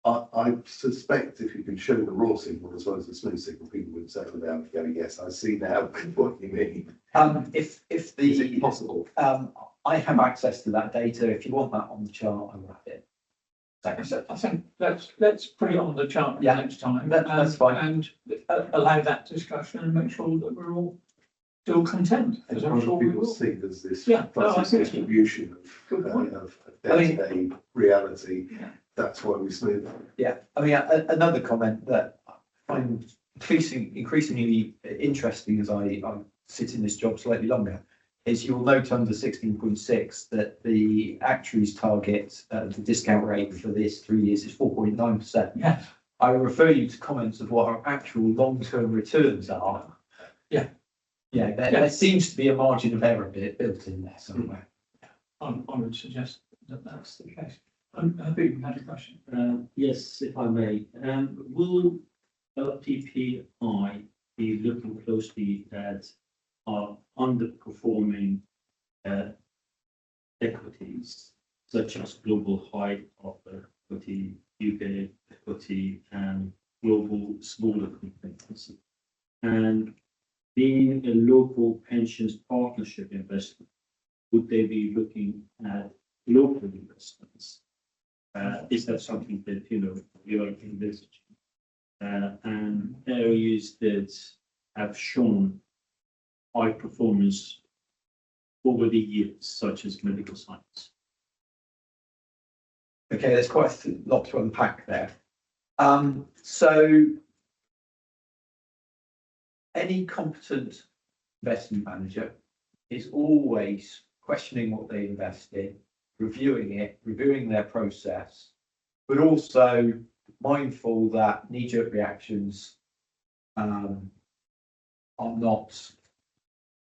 I suspect if you can show the raw signal as well as the smooth signal, people would settle down and go, yes, I see now what you mean. If Is the it possible? I have access to that data. If you want that on the chart, I will have it. So I think let's put it on the chart Yeah, next time. that's fine. And allow that discussion and make sure that we're all still content, As as long I'm as sure we people will. see there's this Yeah, no, I fuzzy think- distribution Good point. of day-to-day reality, Yeah. that's why we smooth it. Yeah, I mean, another comment that I find increasingly interesting as I sit in this job slightly longer is you'll note under 16.6 that the actuary's target, the discount rate for this 3 years is 4.9%. Yes. I refer you to comments of what our actual long-term returns are. Yeah. Yeah, there seems to be a margin of error built in there somewhere. I would suggest that that's the case. I think you had a question. Yes, if I may, will LTPI be looking closely at our underperforming equities, such as global high offer equity, UK equity, and global smaller companies? And being a local pensions partnership investment, would they be looking at local investments? Is that something that, you are envisaging? And areas that have shown high performance over the years, such as medical science? Okay, there's quite a lot to unpack there. So any competent investment manager is always questioning what they invest in, reviewing it, reviewing their process, but also mindful that knee-jerk reactions are not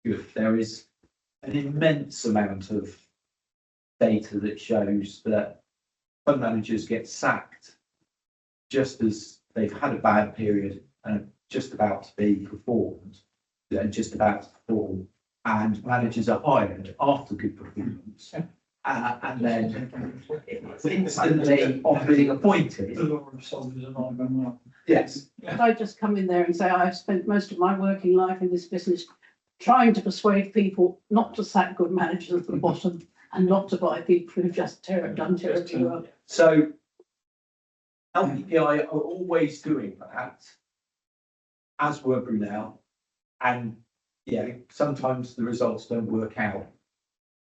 good. There is an immense amount of data that shows that fund managers get sacked just as they've had a bad period and just about to be performed, and just about to perform, and managers are hired after good performance. And then instantly on being appointed. The law of soldiers and all. Yes. Could I just come in there and say I've spent most of my working life in this business trying to persuade people not to sack good managers at the bottom and not to buy people who've just done terribly well. So LPPI are always doing that, as were Brunel, and sometimes the results don't work out,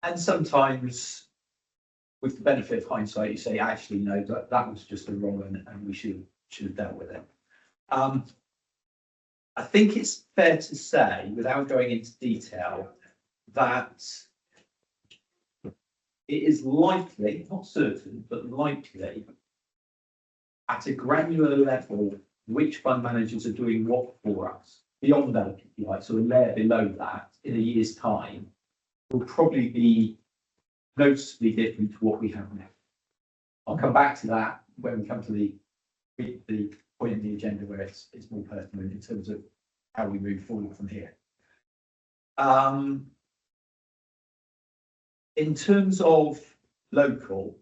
and sometimes, with the benefit of hindsight, you say, actually, no, that was just a wrong one, and we should have dealt with it. I think it's fair to say, without going into detail, that it is likely, not certain, but likely, at a granular level, which fund managers are doing what for us beyond LPPI, so a layer below that in a year's time, will probably be noticeably different to what we have now. I'll come back to that when we come to the point in the agenda where it's more pertinent in terms of how we move forward from here. In terms of local,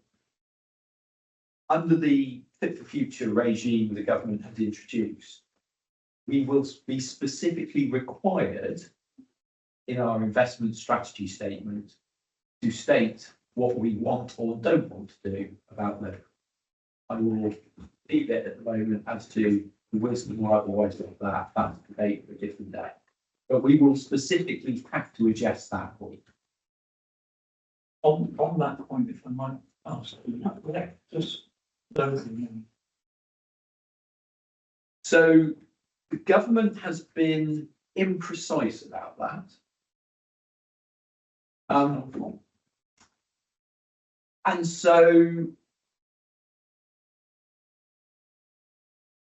under the Fit for Future regime the government has introduced, we will be specifically required in our investment strategy statement to state what we want or don't want to do about local. I will leave it at the moment as to the wisdom or otherwise of that. That's a debate for a different day. But we will specifically have to adjust that point. On that point, if I might ask, just locally. So the government has been imprecise about that. And so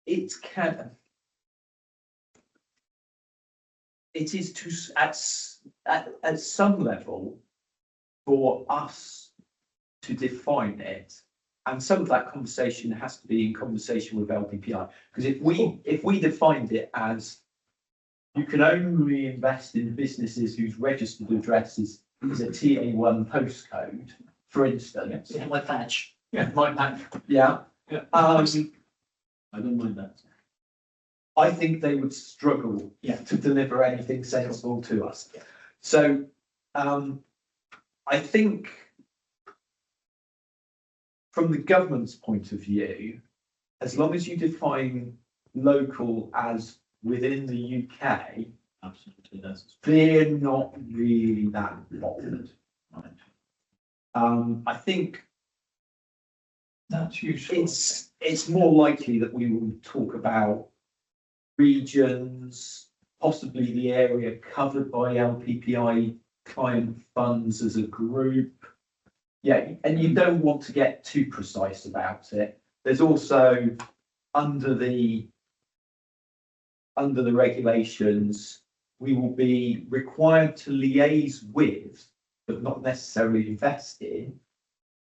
it is to at some level for us to define it, and some of that conversation has to be in conversation with LPPI, because if we defined it as you can only invest in businesses whose registered address is a TA1 postcode, for instance. Yeah, my patch. Yeah, my patch. Yeah. Yeah. I don't mind that. I think they would struggle to deliver anything sensible to us. Yeah. So I think from the government's point of view, as long as you define local as within the UK, Absolutely, that's they're not really that bothered. right. I think That's useful. it's more likely that we will talk about regions, possibly the area covered by LPPI client funds as a group. Yeah, and you don't want to get too precise about it. There's also under the regulations, we will be required to liaise with, but not necessarily invest in,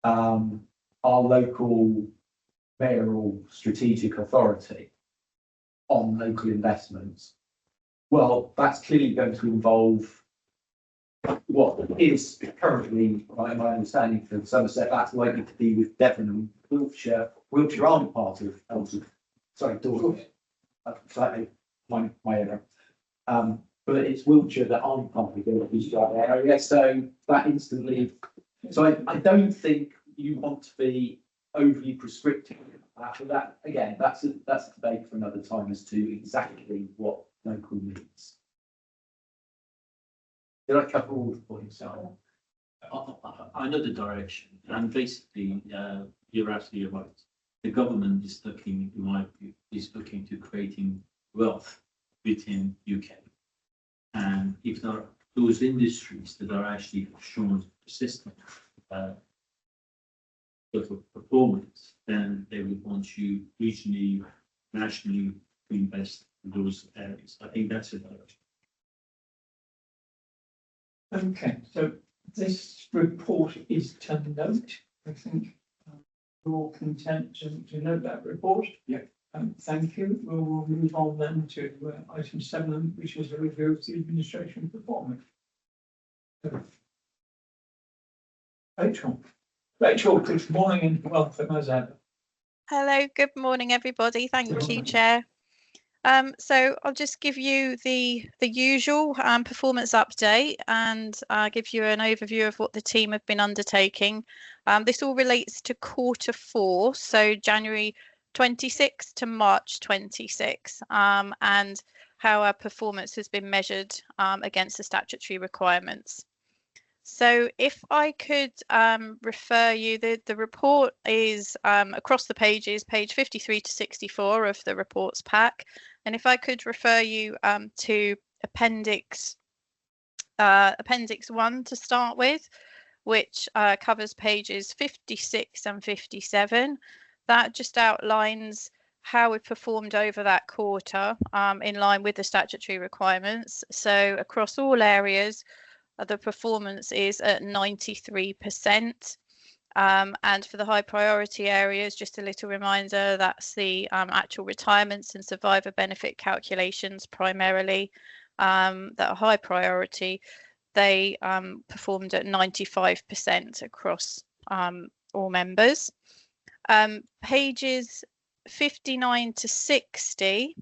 our local mayoral strategic authority on local investments. Well, that's clearly going to involve what is currently, by my understanding, for Somerset, that's likely to be with Devon and Wiltshire. Wiltshire aren't part of Dorset. Slightly my error. But it's Wiltshire that aren't part of the Wiltshire area, so that instantly. So I don't think you want to be overly prescriptive. But that again, that's a debate for another time as to exactly what local means. Did I cover all the points? I know the direction, and basically, you're absolutely right. The government is looking, in my view, is looking to creating wealth within UK. And if there are those industries that are actually shown persistent sort of performance, then they would want you regionally, nationally to invest in those areas. I think that's a direction. Okay, so this report is to note, I think. We're all content to note that report. Yeah. Thank you. We'll move on then to item 7, which is a review of the administration performance. Rachel, good morning and welcome as ever. Hello, good morning, everybody. Thank you, Chair. So I'll just give you the usual performance update and give you an overview of what the team have been undertaking. This all relates to Q4, so January 26 to March 26, and how our performance has been measured against the statutory requirements. So if I could refer you, the report is across the pages, page 53 to 64 of the reports pack. And if I could refer you to Appendix 1 to start with, which covers pages 56 and 57. That just outlines how we performed over that quarter in line with the statutory requirements. So across all areas, the performance is at 93%. And for the high priority areas, just a little reminder, that's the actual retirements and survivor benefit calculations primarily that are high priority. They performed at 95% across all members. Pages 59 to 60,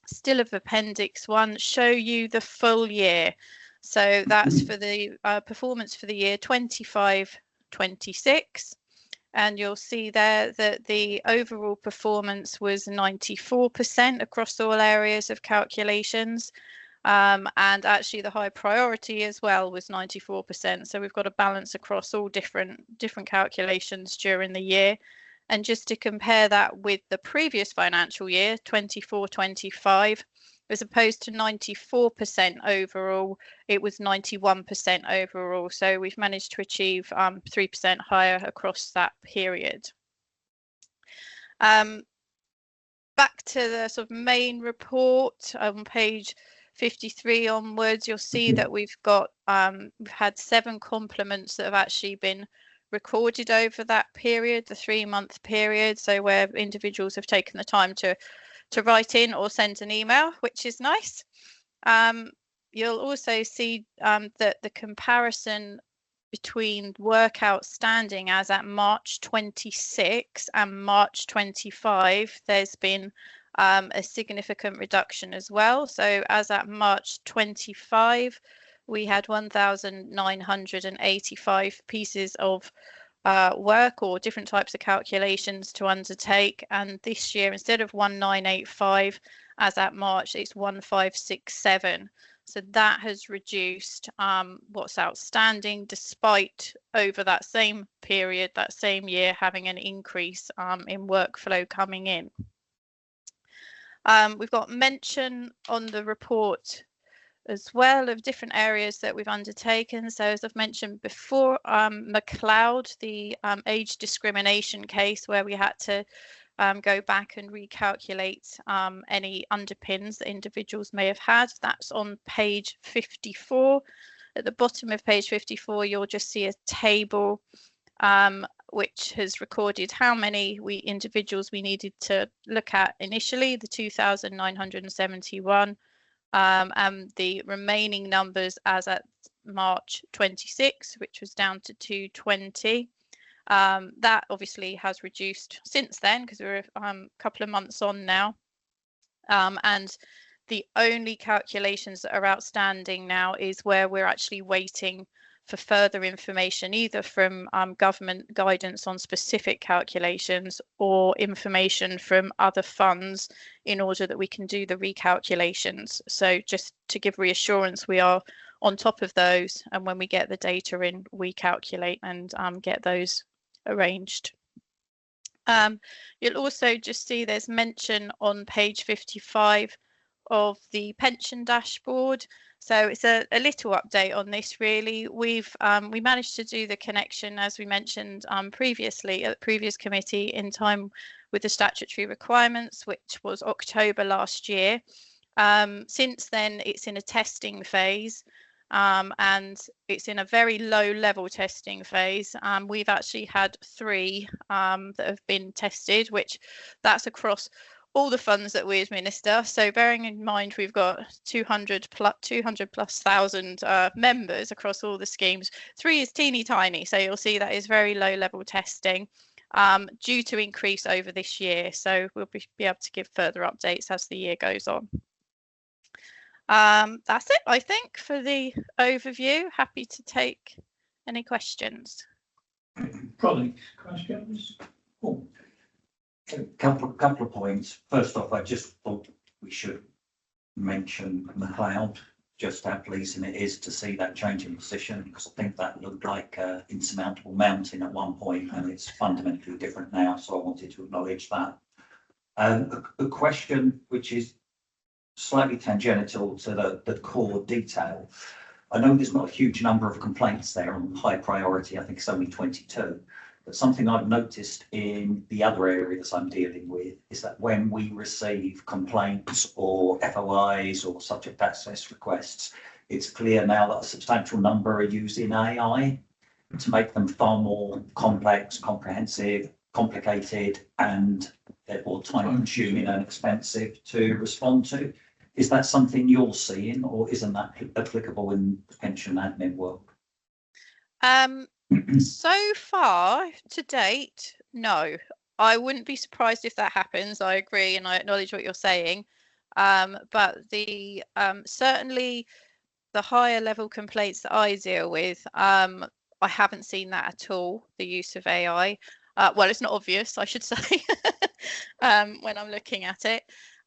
still of Appendix 1, show you the full year. So that's for the performance for the year 25-26. And you'll see there that the overall performance was 94% across all areas of calculations. And actually the high priority as well was 94%. So we've got a balance across all different calculations during the year. And just to compare that with the previous financial year, 24-25, as opposed to 94% overall, it was 91% overall. So we've managed to achieve 3% higher across that period. Back to the sort of main report on page 53 onwards, you'll see that we've got we've had 7 compliments that have actually been recorded over that period, the 3-month period. So where individuals have taken the time to write in or send an email, which is nice. You'll also see that the comparison between work outstanding as at March 26 and March 25, there's been a significant reduction as well. So as at March 25, we had 1,985 pieces of work or different types of calculations to undertake, and this year instead of 1985 as at March, it's 1567. So that has reduced what's outstanding, despite over that same period, that same year, having an increase in workflow coming in. We've got mention on the report as well of different areas that we've undertaken. So as I've mentioned before, McLeod, the age discrimination case where we had to go back and recalculate any underpins that individuals may have had. That's on page 54. At the bottom of page 54, you'll just see a table which has recorded how many individuals we needed to look at initially, the 2,971. And the remaining numbers as at March 26, which was down to 220. That obviously has reduced since then because we're a couple of months on now. And the only calculations that are outstanding now is where we're actually waiting for further information, either from government guidance on specific calculations or information from other funds in order that we can do the recalculations. So just to give reassurance, we are on top of those, and when we get the data in, we calculate and get those arranged. You'll also just see there's mention on page 55 of the pension dashboard. So it's a little update on this really. We managed to do the connection, as we mentioned previously at the previous committee, in time with the statutory requirements, which was October last year. Since then, it's in a testing phase. And it's in a very low level testing phase. We've actually had 3 that have been tested, which that's across all the funds that we administer. So bearing in mind we've got 200 plus thousand members across all the schemes, 3 is teeny tiny. So you'll see that is very low level testing due to increase over this year. So we'll be able to give further updates as the year goes on. That's it, I think, for the overview. Happy to take any questions. Colleagues, questions? Oh. A couple of points. First off, I just thought we should mention McLeod, just how pleasing it is to see that change in position, because I think that looked like an insurmountable mountain at one point, and it's fundamentally different now. So I wanted to acknowledge that. A question which is slightly tangential to the core detail. I know there's not a huge number of complaints there on high priority. I think it's only 22. But something I've noticed in the other areas I'm dealing with is that when we receive complaints or FOIs or subject access requests, it's clear now that a substantial number are using AI to make them far more complex, comprehensive, complicated, and therefore time consuming and expensive to respond to. Is that something you're seeing, or isn't that applicable in the pension admin world? So far to date, no. I wouldn't be surprised if that happens. I agree, and I acknowledge what you're saying. But the certainly the higher level complaints that I deal with, I haven't seen that at all. The use of AI. Well, it's not obvious, I should say, when I'm looking at it.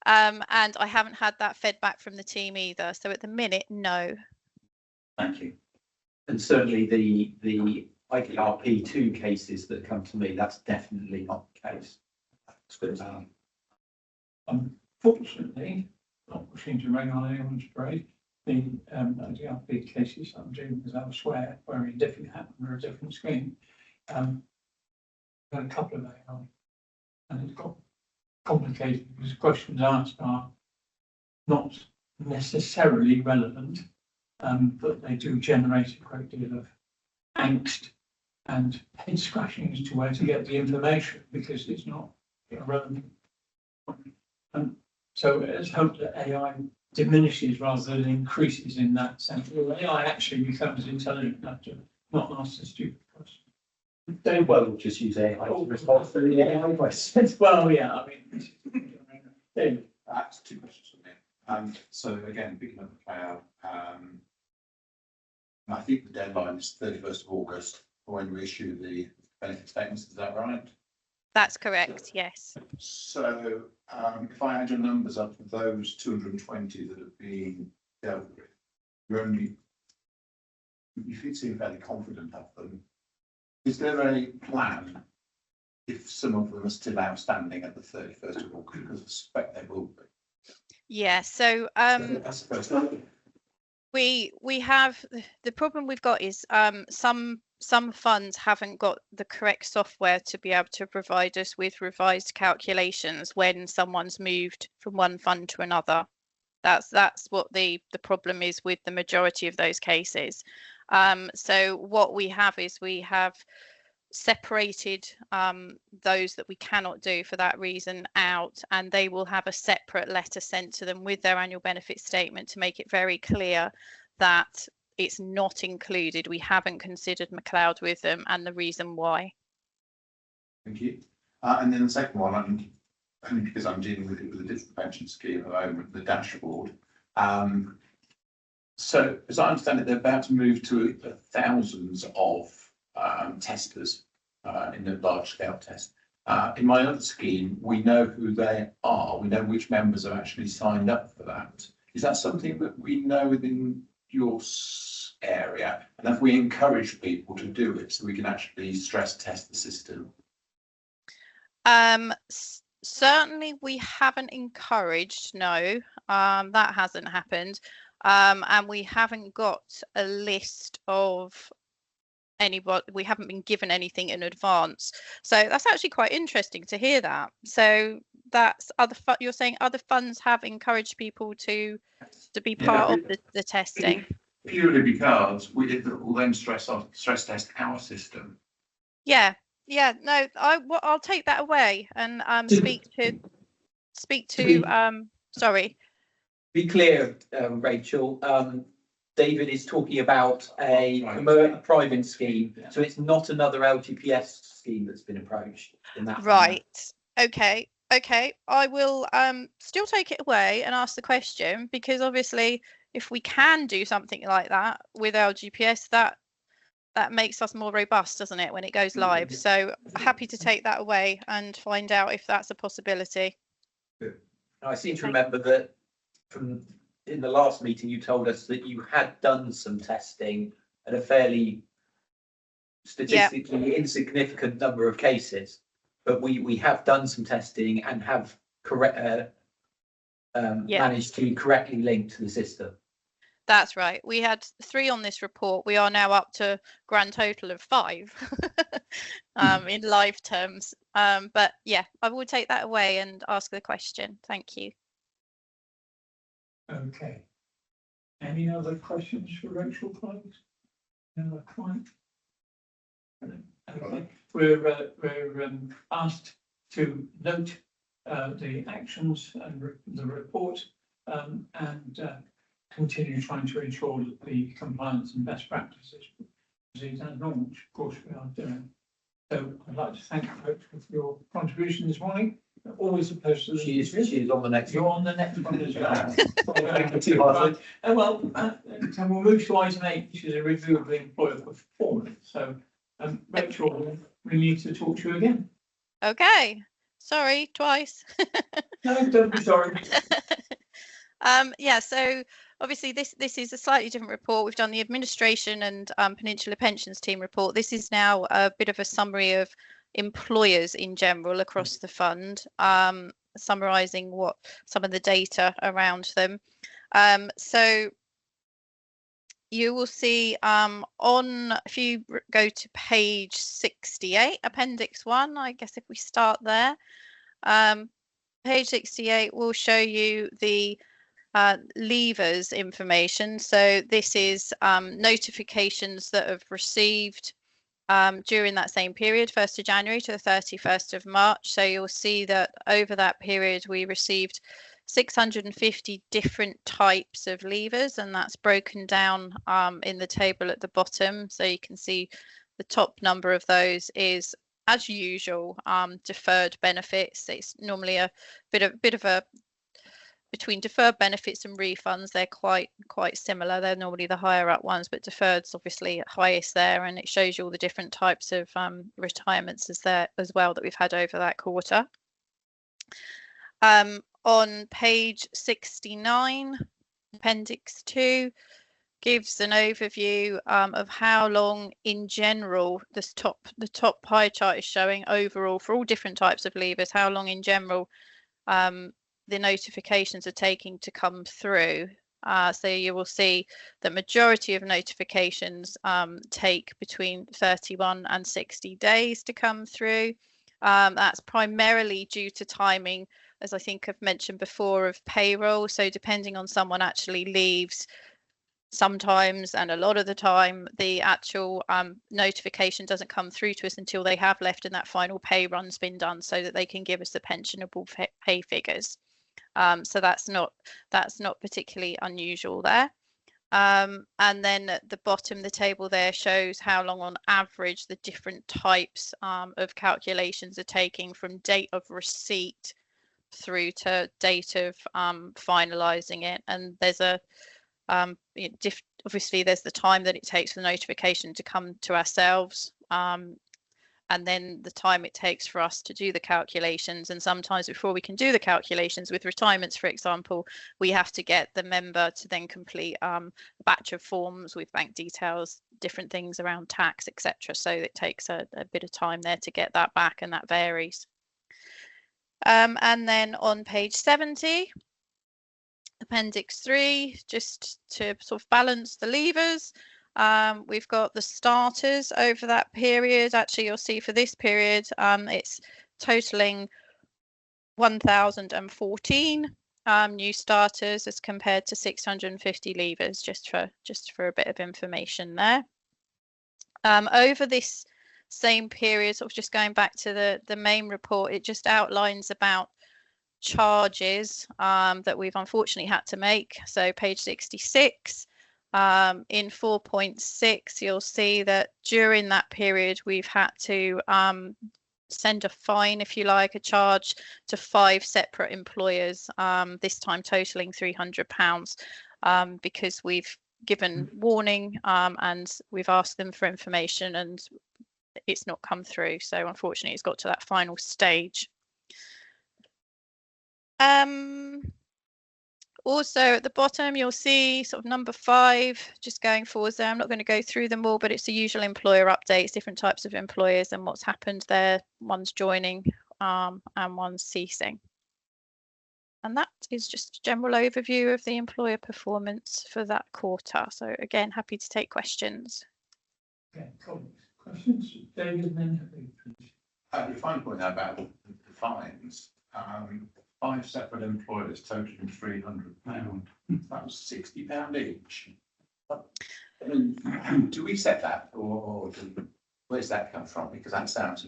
And I haven't had that fed back from the team either. So at the minute, no. Thank you. And certainly the IDRP2 cases that come to me, that's definitely not the case. That's good. Unfortunately, not wishing to rain on anyone's parade, the IDRP cases I'm dealing with elsewhere, where in different happened or a different scheme, got a couple of AI, and it's got complicated because questions asked are not necessarily relevant, but they do generate a great deal of angst and head scratching as to where to get the information because it's not relevant. And so let's hope that AI diminishes rather than increases in that sense. AI actually becomes intelligent enough to not ask a stupid question. Very well, we'll just use AI to respond to the AI questions. Well, yeah, I mean, That's two questions for me. So again, picking up the cloud, I think the deadline is 31st of August for when we issue the benefit statements. Is that right? That's correct, yes. So if I add your numbers up of those 220 that have been dealt with, you seem fairly confident of them. Is there a plan if some of them are still outstanding at the 31st of August? Because I suspect they will be. Yeah, so That's the first one. we have the problem we've got is some funds haven't got the correct software to be able to provide us with revised calculations when someone's moved from one fund to another. That's what the problem is with the majority of those cases. So what we have is we have separated those that we cannot do for that reason out, and they will have a separate letter sent to them with their annual benefit statement to make it very clear that it's not included. We haven't considered McLeod with them and the reason why. Thank you. And then the second one, only because I'm dealing with it with a different pension scheme at the moment, the dashboard. So as I understand it, they're about to move to thousands of testers in the large scale test. In my other scheme, we know who they are. We know which members are actually signed up for that. Is that something that we know within your area? And have we encouraged people to do it so we can actually stress test the system? Certainly we haven't encouraged, no, that hasn't happened. And we haven't got a list of anybody, we haven't been given anything in advance. So that's actually quite interesting to hear that. So that's you're saying other funds have encouraged people to be part of the testing. Purely because we will then stress test our system. Yeah, no, I'll take that away and speak to sorry. Be clear, Rachel, David is talking about a private scheme, so it's not another LGPS scheme that's been approached in that. Right. Okay. I will still take it away and ask the question, because obviously if we can do something like that with LGPS, that makes us more robust, doesn't it, when it goes live? So happy to take that away and find out if that's a possibility. I seem to remember that in the last meeting you told us that you had done some testing at a fairly statistically insignificant number of cases, but we have done some testing and have managed to correctly link to the system. That's right. We had 3 on this report. We are now up to grand total of 5 in live terms. But yeah, I will take that away and ask the question. Thank you. Okay. Any other questions for Rachel, please? No, fine. Okay. We're asked to note the actions and the report and continue trying to ensure that the compliance and best practices proceed as normal, which of course we are doing. So I'd like to thank you for your contribution this morning. Always a pleasure. She is on the next. You're on the next one as well. Well, So we'll move to item 8, which is a review of the employer performance. So, Rachel, we need to talk to you again. Okay. Sorry, twice. No, don't be sorry. Yeah, so obviously this is a slightly different report. We've done the administration and Peninsula Pensions Team report. This is now a bit of a summary of employers in general across the fund, summarising what some of the data around them. So you will see if you go to page 68, Appendix 1, I guess if we start there, page 68 will show you the leavers information. So this is notifications that have received during that same period, 1st of January to the 31st of March. So you'll see that over that period we received 650 different types of leavers, and that's broken down in the table at the bottom. So you can see the top number of those is, as usual, deferred benefits. It's normally a bit of a between deferred benefits and refunds, they're quite similar. They're normally the higher up ones, but deferred's obviously highest there, and it shows you all the different types of retirements as well that we've had over that quarter. On page 69, Appendix 2 gives an overview of how long in general the top pie chart is showing overall for all different types of leavers, how long in general the notifications are taking to come through. So you will see the majority of notifications take between 31 and 60 days to come through. That's primarily due to timing, as I think I've mentioned before, of payroll. So depending on someone actually leaves, sometimes and a lot of the time the actual notification doesn't come through to us until they have left and that final pay run's been done, so that they can give us the pensionable pay figures. So that's not particularly unusual there. And then at the bottom, the table there shows how long on average the different types of calculations are taking from date of receipt through to date of finalising it. And there's obviously there's the time that it takes for the notification to come to ourselves, and then the time it takes for us to do the calculations. And sometimes before we can do the calculations with retirements, for example, we have to get the member to then complete a batch of forms with bank details, different things around tax, etc. So it takes a bit of time there to get that back, and that varies. And then on page 70, Appendix 3, just to sort of balance the levers, we've got the starters over that period. Actually, you'll see for this period, it's totaling 1,014 new starters as compared to 650 levers, just for a bit of information there. Over this same period, sort of just going back to the main report, it just outlines about charges that we've unfortunately had to make. So page 66, in 4.6, you'll see that during that period we've had to send a fine, if you like, a charge to 5 separate employers, this time totaling £300, because we've given warning and we've asked them for information and it's not come through. So unfortunately it's got to that final stage. Also at the bottom, you'll see sort of number 5, just going forwards there. I'm not going to go through them all, but it's the usual employer updates, different types of employers and what's happened there. One's joining and one's ceasing. And that is just a general overview of the employer performance for that quarter. So again, happy to take questions. Okay, questions? David and then Happy, please. Your final point now about the fines, 5 separate employers totaling £300. That was £60 each. I mean, do we set that or where's that come from? Because that sounds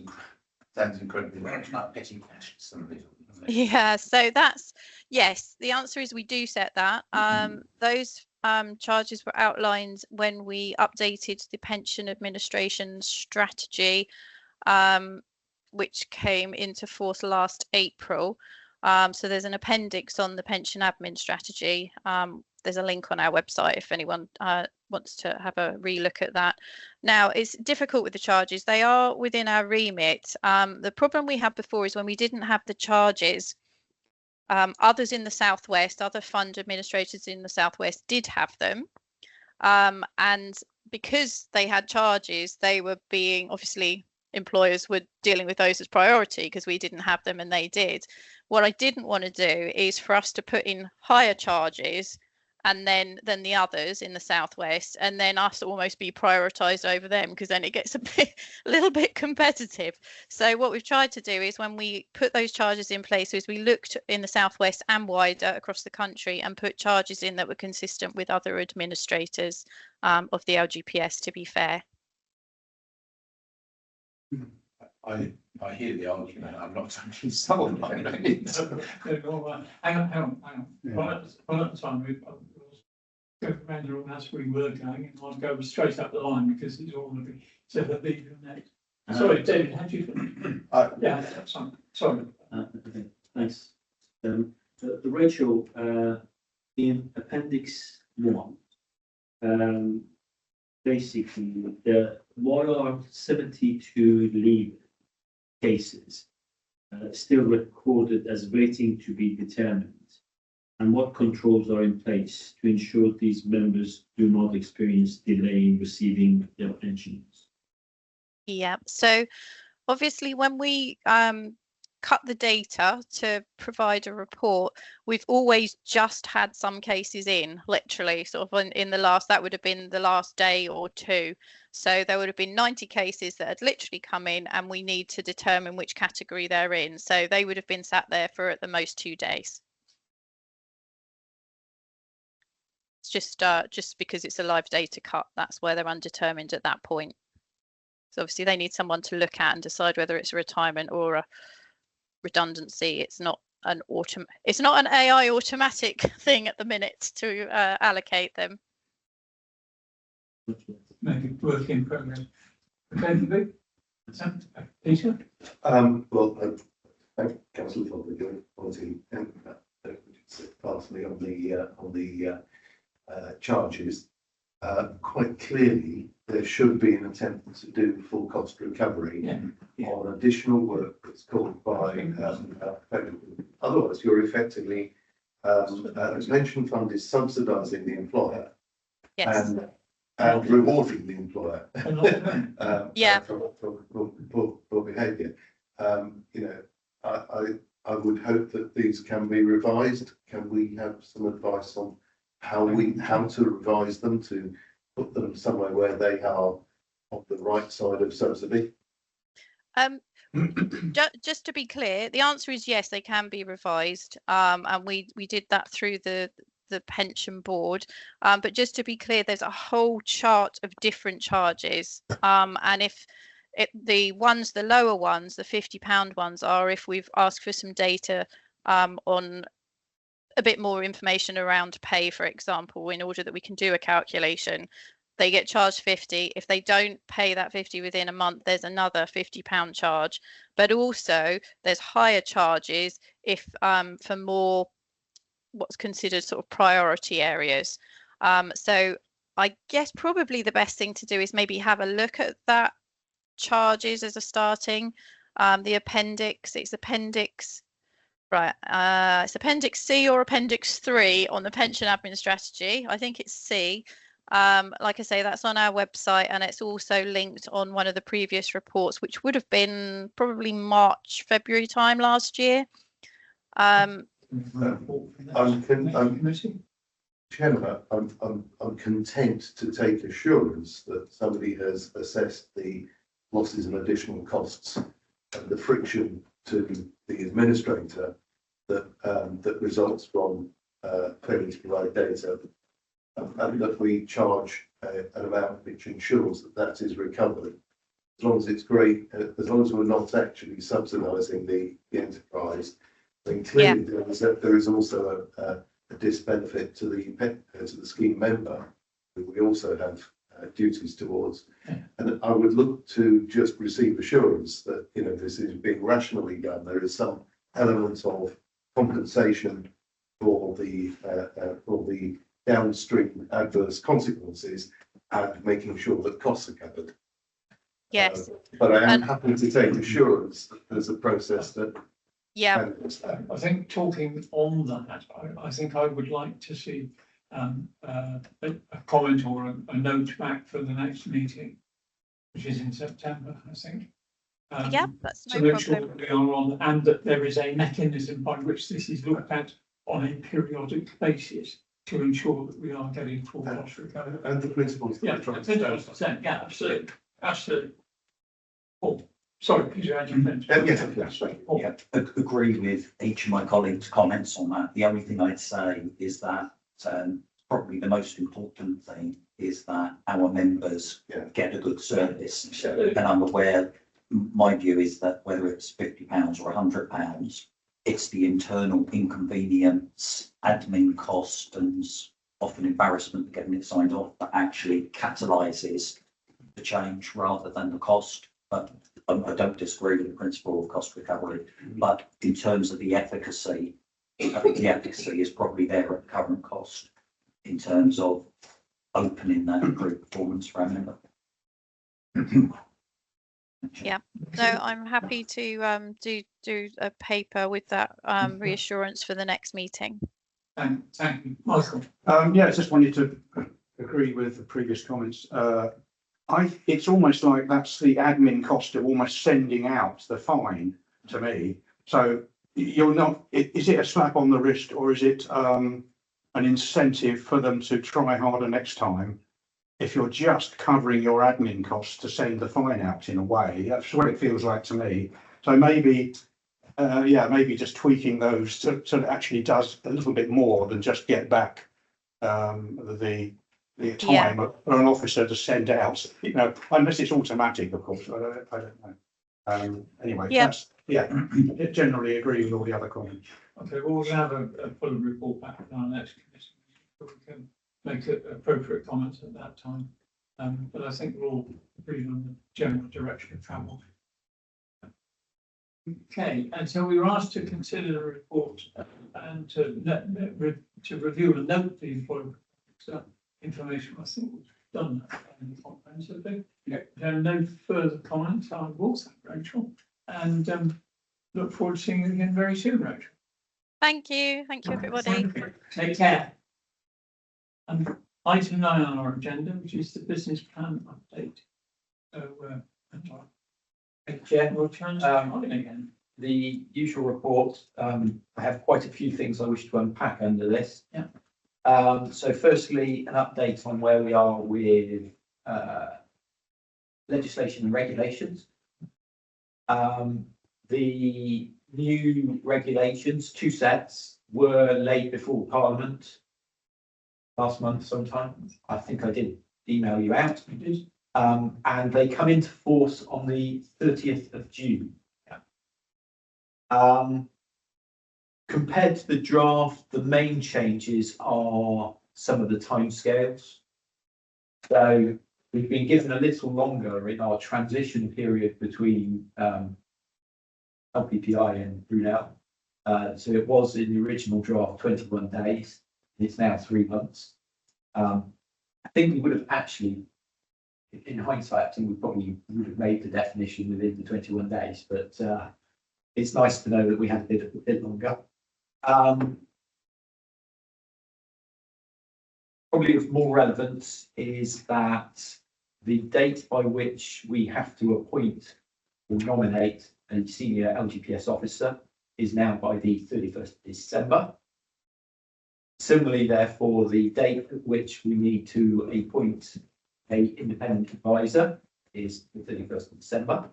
incredibly much like petty cash to some of these. Yeah, so that's, yes, the answer is we do set that. Those charges were outlined when we updated the pension administration strategy, which came into force last April. So there's an appendix on the pension admin strategy. There's a link on our website if anyone wants to have a relook at that. Now, it's difficult with the charges. They are within our remit. The problem we had before is when we didn't have the charges, others in the Southwest, other fund administrators in the Southwest did have them. And because they had charges, they were being, obviously, employers were dealing with those as priority because we didn't have them and they did. What I didn't want to do is for us to put in higher charges and then than the others in the Southwest, and then us almost be prioritised over them, because then it gets a little bit competitive. So what we've tried to do is when we put those charges in place is we looked in the Southwest and wider across the country and put charges in that were consistent with other administrators of the LGPS, to be fair. I hear the argument. I'm not totally sold on it. Hang on. Yeah. Right at the time, we go from Andrew and that's where we were going, and I'll go straight up the line because it's all going to be so that be next. Sorry, David, had you finished? Yeah, that's fine. Sorry. Okay, thanks. The Rachel, in Appendix 1, basically, what are 72 leave cases still recorded as waiting to be determined, and what controls are in place to ensure these members do not experience delay in receiving their pensions? Yeah, so obviously when we cut the data to provide a report, we've always just had some cases in, literally sort of in the last, that would have been the last day or two. So there would have been 90 cases that had literally come in and we need to determine which category they're in. So they would have been sat there for at the most 2 days. It's just because it's a live data cut, that's where they're undetermined at that point. So obviously they need someone to look at and decide whether it's a retirement or a redundancy. It's not an AI automatic thing at the minute to allocate them. Maybe work in progress. Okay, Peter? Well, thank Councillor for the quality partly on the charges. Quite clearly, there should be an attempt to do full cost recovery on additional work that's called by otherwise you're effectively the pension fund is subsidising the employer and rewarding the employer for behaviour. I would hope that these can be revised. Can we have some advice on how to revise them to put them somewhere where they are on the right side of subsidy? Just to be clear, the answer is yes, they can be revised, and we did that through the pension board. But just to be clear, there's a whole chart of different charges, and if the lower ones, the £50 ones, are if we've asked for some data on a bit more information around pay, for example, in order that we can do a calculation. They get charged 50. If they don't pay that 50 within a month, there's another £50 charge. But also there's higher charges if for more what's considered sort of priority areas. So I guess probably the best thing to do is maybe have a look at that charges as a starting. The appendix, it's appendix. Right, it's Appendix C or Appendix 3 on the pension admin strategy. I think it's C. Like I say, that's on our website, and it's also linked on one of the previous reports, which would have been probably March, February time last year. Committee. Chairman, I'm content to take assurance that somebody has assessed the losses and additional costs and the friction to the administrator that results from failing to provide data, and that we charge an amount which ensures that that is recovered. As long as it's great, as long as we're not actually subsidising the enterprise, then clearly there is also a disbenefit to the scheme member, who we also have duties towards. And I would look to just receive assurance that, you know, this is being rationally done. There is some element of compensation for the downstream adverse consequences and making sure that costs are covered. Yes. But I am happy to take assurance that there's a process that. Yeah. I think talking on that, I think I would like to see a comment or a note back for the next meeting, which is in September, I think. Yeah, that's to no make sure problem. that we are on, and that there is a mechanism by which this is looked at on a periodic basis to ensure that we are getting full cost recovery. And the principles. Yeah, yeah, absolutely, absolutely. Paul, sorry, because you had your mention. Yes. Yeah, agree with each of my colleagues' comments on that. The only thing I'd say is that probably the most important thing is that our members get a good service. And I'm aware, my view is that whether it's £50 or £100, it's the internal inconvenience, admin cost, and often embarrassment getting it signed off that actually catalyses the change rather than the cost. But I don't disagree with the principle of cost recovery, but in terms of the efficacy, I think the efficacy is probably there at the current cost in terms of opening that improved performance for our member. Yeah, no, I'm happy to do a paper with that reassurance for the next meeting. Thank you, Michael. Yeah, I just wanted to agree with the previous comments. It's almost like that's the admin cost of almost sending out the fine to me. So you're not, is it a slap on the wrist, or is it an incentive for them to try harder next time? If you're just covering your admin costs to send the fine out, in a way, that's what it feels like to me. So maybe, maybe just tweaking those so it actually does a little bit more than just get back the time for an officer to send out, you know, unless it's automatic, of course. I don't know. Anyway, that's, I generally agree with all the other comments. Okay, well, we'll have a full report back in our next committee, so we can make appropriate comments at that time. But I think we're all agreed on the general direction of travel. Okay, and so we were asked to consider the report and to review and note the employment information. I think we've done that comprehensively. There are no further comments. I will thank Rachel and look forward to seeing you again very soon, Rachel. Thank you everybody. Take care. And item 9 on our agenda, which is the business plan update. So, Chair, we'll turn to Colin again. the usual report, I have quite a few things I wish to unpack under this. Yeah. So firstly, an update on where we are with legislation and regulations. The new regulations, 2 sets, were laid before Parliament last month sometime. I think I did email you out. And they come into force on the 30th of June. Compared to the draft, the main changes are some of the timescales. So we've been given a little longer in our transition period between LPPI and Brunel. So it was in the original draft 21 days. It's now 3 months. I think we would have actually, in hindsight, I think we probably would have made the definition within the 21 days, but it's nice to know that we had a bit longer. Probably of more relevance is that the date by which we have to appoint or nominate a senior LGPS officer is now by the 31st of December. Similarly, therefore, the date at which we need to appoint a independent advisor is the 31st of December.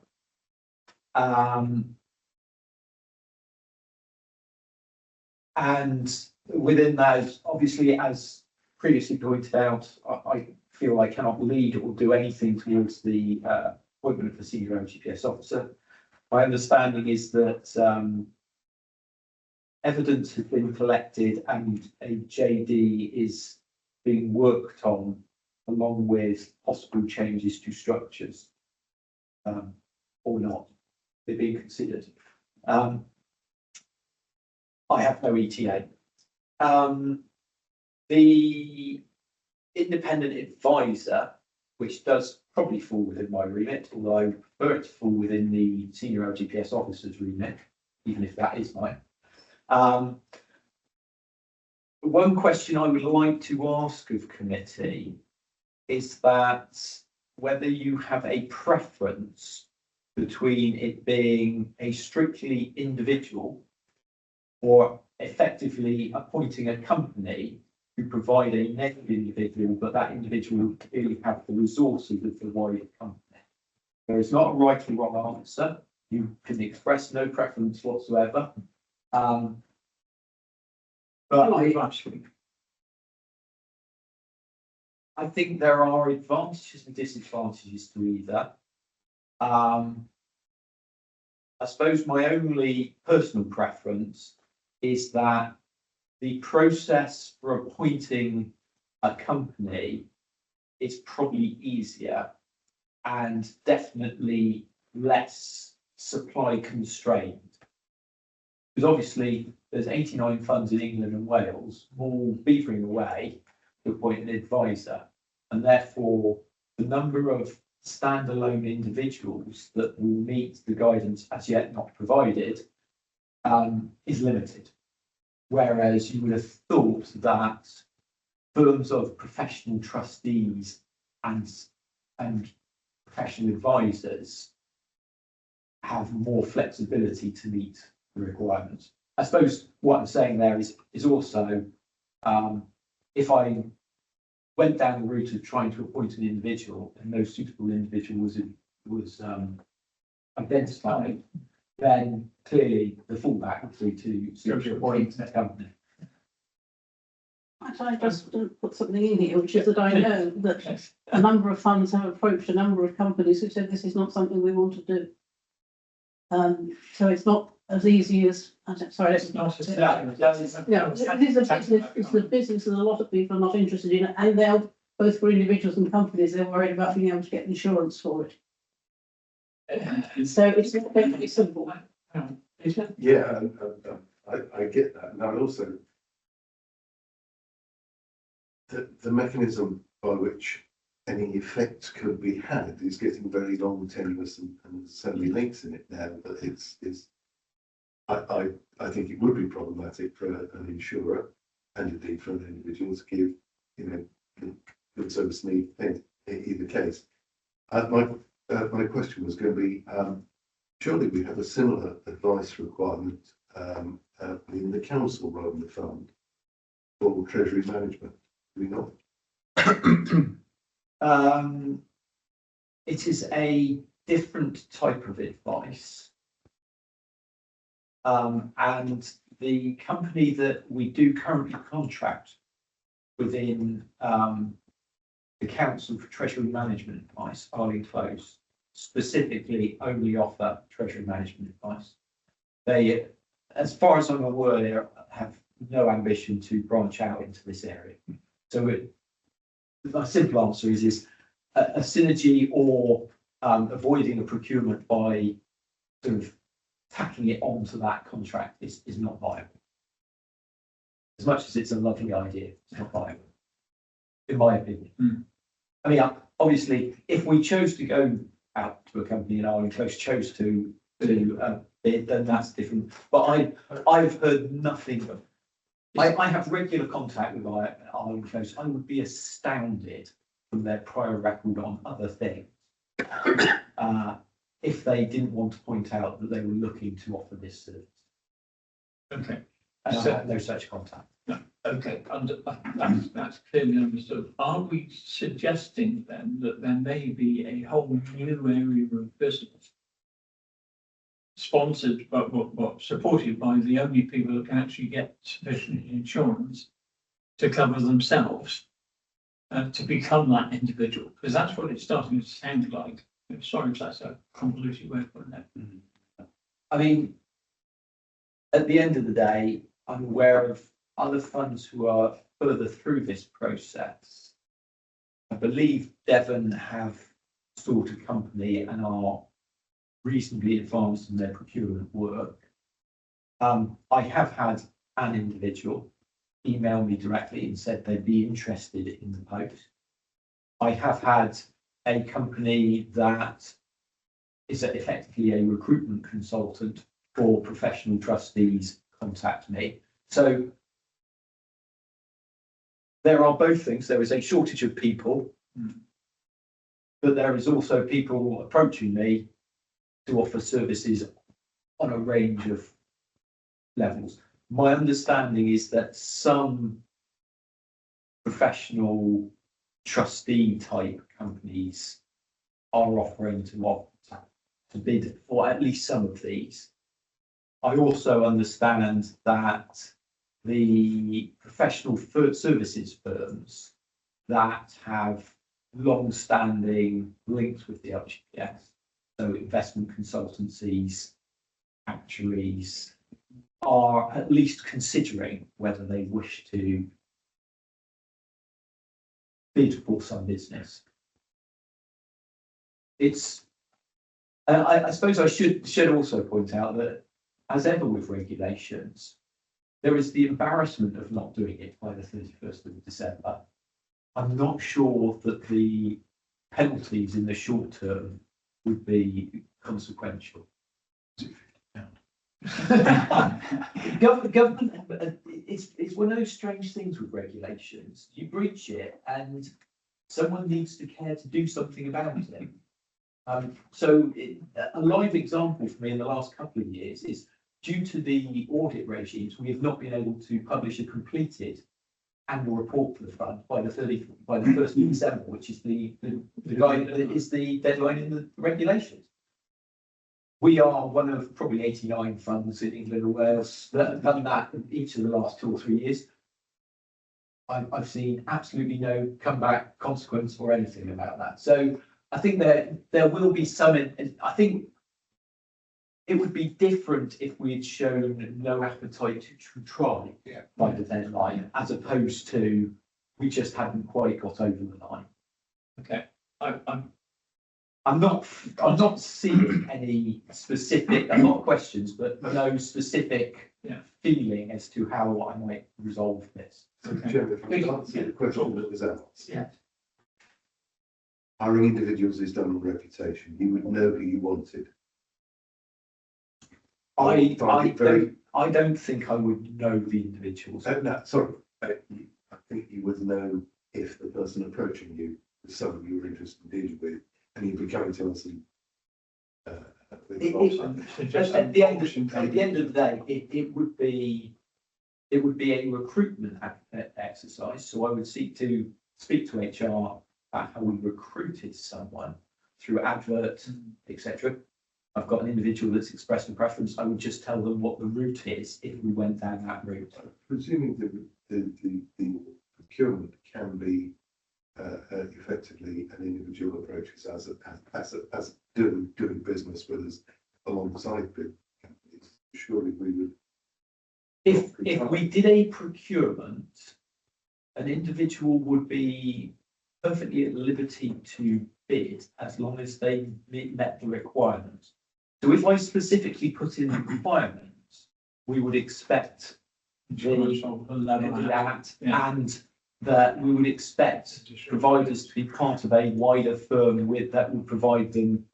And within that, obviously, as previously pointed out, I feel I cannot lead or do anything towards the appointment of the senior OGPS officer. My understanding is that evidence has been collected and a JD is being worked on along with possible changes to structures, or not. They're being considered. I have no ETA. The independent advisor, which does probably fall within my remit, although I prefer it to fall within the senior LGPS officer's remit, even if that is mine. One question I would like to ask of committee is that whether you have a preference between it being a strictly individual or effectively appointing a company who provide a named individual, but that individual will clearly have the resources of the wider company. There is not a right or wrong answer. You can express no preference whatsoever. But I think there are advantages and disadvantages to either. I suppose my only personal preference is that the process for appointing a company is probably easier and definitely less supply constrained. Because obviously there's 89 funds in England and Wales all beavering away to appoint an advisor, and therefore the number of standalone individuals that will meet the guidance as yet not provided is limited. Whereas you would have thought that firms of professional trustees and professional advisors have more flexibility to meet the requirements. I suppose what I'm saying there is also if I went down the route of trying to appoint an individual and no suitable individual was identified, then clearly the fallback would be to appoint a company. I just put something in here, which is that I know that a number of funds have approached a number of companies who said this is not something we want to do. So it's not as easy as, sorry, let's not. Yeah, it is a business, it's the business that a lot of people are not interested in, and they're both for individuals and companies, they're worried about being able to get insurance for it. So it's not going to be simple. Yeah, I get that. And I also, the mechanism by which any effect could be had is getting very long, tenuous, and so many links in it now that I think it would be problematic for an insurer and indeed for an individual to give, good service need in either case. My question was going to be, surely we have a similar advice requirement in the council rather than the fund for treasury management, do we not? It is a different type of advice. And the company that we do currently contract within the Council for Treasury Management Advice, Arlene Close, specifically only offer treasury management advice. They, as far as I'm aware, have no ambition to branch out into this area. So my simple answer is a synergy or avoiding a procurement by sort of tacking it onto that contract is not viable. As much as it's a lovely idea, it's not viable, in my opinion. I mean, obviously, if we chose to go out to a company and Arlene Close chose to bid, then that's different. But I've heard nothing of. I have regular contact with Arlene Close. I would be astounded from their prior record on other things if they didn't want to point out that they were looking to offer this service. Okay, And I So- had no such contact. okay, that's clearly understood. Are we suggesting then that there may be a whole new area of business sponsored, but supported by the only people that can actually get sufficient insurance to cover themselves, to become that individual? Because that's what it's starting to sound like. Sorry if that's a convoluted way of putting it. I mean, at the end of the day, I'm aware of other funds who are further through this process. I believe Devon have sought a company and are reasonably advanced in their procurement work. I have had an individual email me directly and said they'd be interested in the post. I have had a company that is effectively a recruitment consultant for professional trustees contact me. So there are both things. There is a shortage of people, but there is also people approaching me to offer services on a range of levels. My understanding is that some professional trustee type companies are offering to bid for at least some of these. I also understand that the professional services firms that have long-standing links with the LGPS, so investment consultancies, actuaries, are at least considering whether they wish to bid for some business. It's, I suppose I should also point out that, as ever with regulations, there is the embarrassment of not doing it by the 31st of December. I'm not sure that the penalties in the short term would be consequential. Government, it's one of those strange things with regulations. You breach it and someone needs to care to do something about it. A live example for me in the last couple of years is, due to the audit regimes, we have not been able to publish a completed annual report for the fund by the 1st of December, which is the deadline in the regulations. We are one of probably 89 funds in England or Wales that have done that in each of the last 2 or 3 years. I've seen absolutely no comeback, consequence or anything about that. So I think there will be some, I think it would be different if we had shown no appetite to try by the deadline, as opposed to we just hadn't quite got over the line. Okay, I'm not seeing any specific, not questions, but no specific feeling as to how I might resolve this. Chairman, if I can answer the question that was asked. Yeah. Hiring individuals is done on reputation. You would know who you wanted. I don't think I would know the individuals. No, sorry. I think you would know if the person approaching you was someone you were interested in dealing with, and you'd be coming to us and. At the end of the day, it would be a recruitment exercise. So I would seek to speak to HR about how we recruited someone through adverts, etc. I've got an individual that's expressed a preference. I would just tell them what the route is if we went down that route. Presuming the procurement can be effectively an individual approaches as doing business with us alongside big companies. Surely we would. If we did a procurement, an individual would be perfectly at liberty to bid as long as they met the requirements. So if I specifically put in the requirements, we would expect that, and that we would expect providers to be part of a wider firm that will provide them.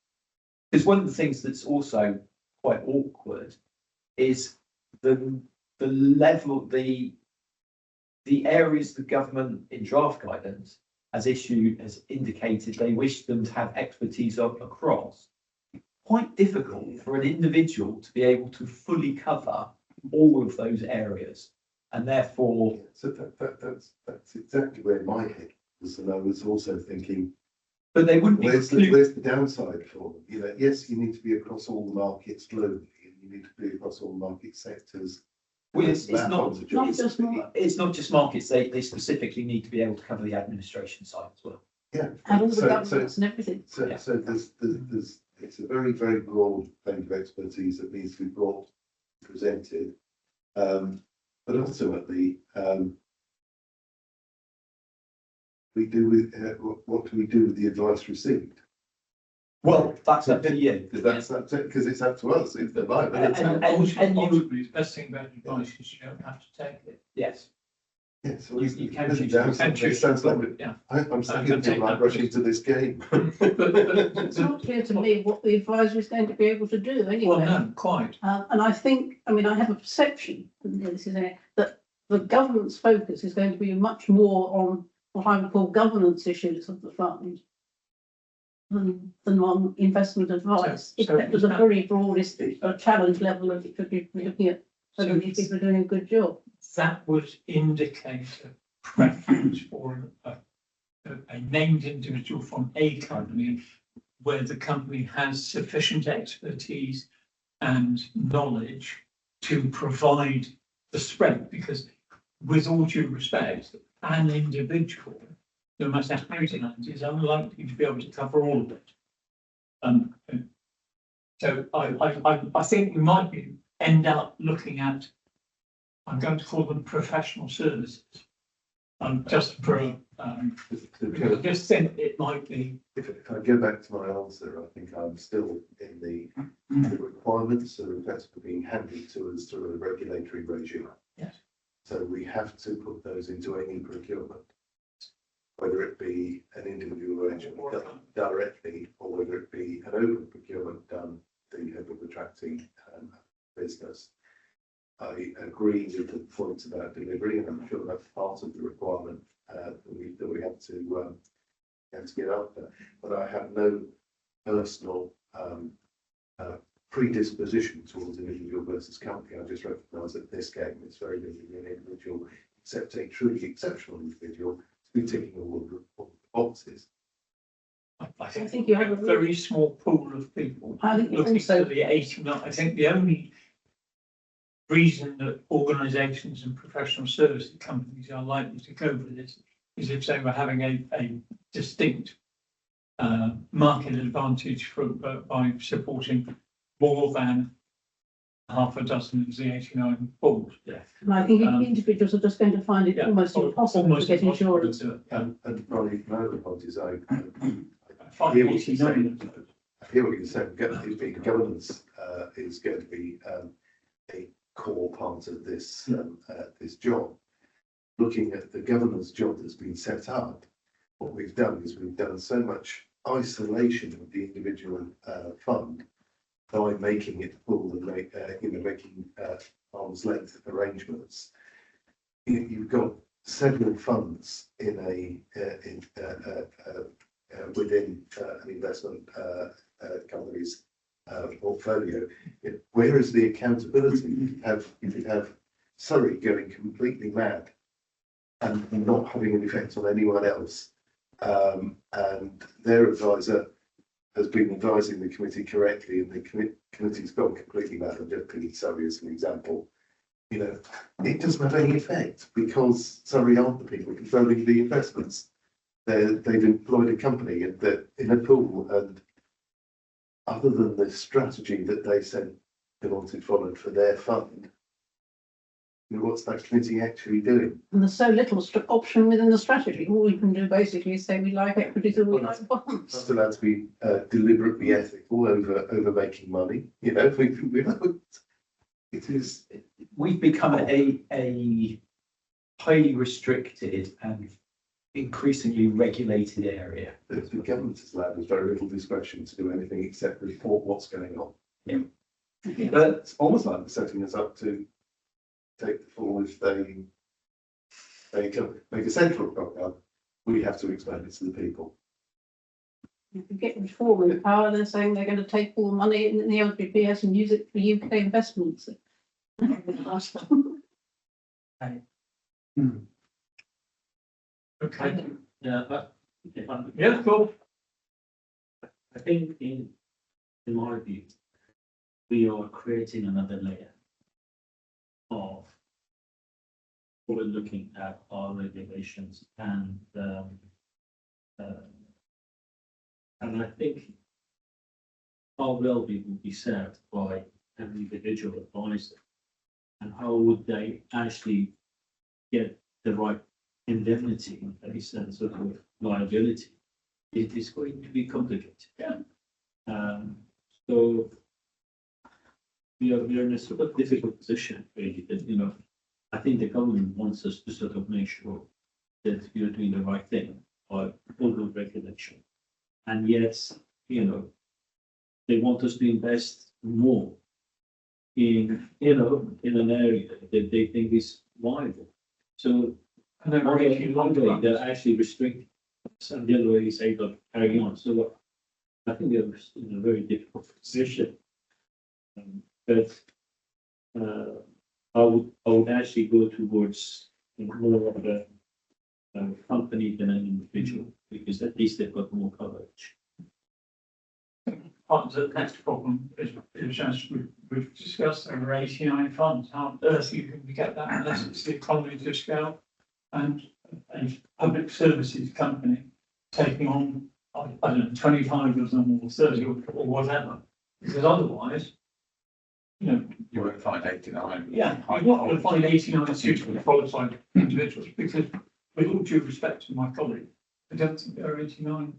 Because one of the things that's also quite awkward is the level, the areas the government in draft guidance has indicated they wish them to have expertise across. Quite difficult for an individual to be able to fully cover all of those areas. And therefore, So that's exactly where my head was, and I was also thinking, but they wouldn't where's include, the downside for them? You know, yes, you need to be across all the markets globally, and you need to be across all market sectors. well, it's That not, one's a job. it's not just markets, they specifically need to be able to cover the administration side as well. Yeah. And all the So- governments and everything. So, Yeah. so there's, it's a very, very broad range of expertise that needs to be brought, presented. But ultimately, we do with, what do we do with the advice received? Well, that's up to you. Because because it's up to us, it's the liability. And Ultimately, the best thing about advice is you don't have to take it. Yes, Yeah, so you can there's a choose- downside. It sounds like, Yeah. I'm thinking can take of like that rushing risk. to this game. It's not clear to me what the advisor is going to be able to do Well, anyway. no, quite. And I think, I mean, I have a perception, and this is that the government's focus is going to be much more on what I would call governance issues of the fund than on investment advice. So It was a very broadest challenge level of looking at whether these people are doing a good job. That would indicate a preference for a named individual from a company where the company has sufficient expertise and knowledge to provide the spread, because with all due respect, an individual, no matter how talented, is unlikely to be able to cover all of it. So I think we might end up looking at, I'm going to call them professional services. Just for, I just think it might be. If I go back to my answer, I think I'm still in the requirements are effectively being handed to us through a regulatory regime. Yes. So we have to put those into any procurement, whether it be an individual arrangement done directly, or whether it be an open procurement done the hope of attracting business. I agree with the points about delivery, and I'm sure that's part of the requirement that we have to get after. But I have no personal predisposition towards individual versus company. I just recognise that this game is very busy an individual, except a truly exceptional individual to be ticking all of the boxes. I think think you have a very small pool of people I think looking also- to the 89. I think the only reason that organisations and professional services companies are likely to go for this is if they were having a distinct market advantage by supporting more than half a dozen of the 89 pools. yeah. And I think individuals are just going to find it almost impossible to get insurance. And probably my other point is I Five hear what you're 89. saying. I hear what you're saying. Governance is going to be a core part of this this job. Looking at the governance job that's been set up, what we've done is we've done so much isolation of the individual fund by making it full and making arm's length arrangements. You've got several funds in within an investment company's portfolio. Where is the accountability? If you have Surrey going completely mad and not having an effect on anyone else, and their advisor has been advising the committee correctly, and the committee's gone completely mad. I'm just picking Surrey as an example. You know, it doesn't have any effect because Surrey aren't the people controlling the investments. They've employed a company in a pool, and other than the strategy that they said they wanted followed for their fund, you know, what's that committee actually doing? And there's so little option within the strategy. All we can do basically is say we like equities or we like bonds. Not allowed to be deliberately ethical over making money. You know, it is. We've become a highly restricted and increasingly regulated area. The government has allowed us very little discretion to do anything except report what's going on. Yeah. But it's almost like they're setting us up to take the fall if they can make a central program. We have to explain it to the people. If you get reform in power, they're saying they're going to take all the money in the LPPS and use it for UK investments. Okay, Yeah, but if I, yeah, cool. I think in my view, we are creating another layer of we're looking at our regulations and I think how well we will be served by an individual advisor and how would they actually get the right indemnity in place and sort of liability. It is going to be complicated. Yeah. So we are in a sort of difficult position, really, that, you know, I think the government wants us to sort of make sure that we are doing the right thing by all regulation. And yet, you know, they want us to invest more in, you know, in an area that they think is viable. So And then one we're way, making one long way runs. they're actually restricting us, and the other way is able to carry on. So I think they're in a very difficult position. But I would actually go towards more of a company than an individual, because at least they've got more coverage. Part of the next problem is as we've discussed, there are 89 funds. How on earth you can get that unless it's the economies of scale and a public services company taking on, I don't know, 25 of them or 30 or whatever. Because otherwise, you know, You won't find 89. yeah, you're not going to find 89 suitably qualified individuals because with all due respect to my colleague, I don't think there are 89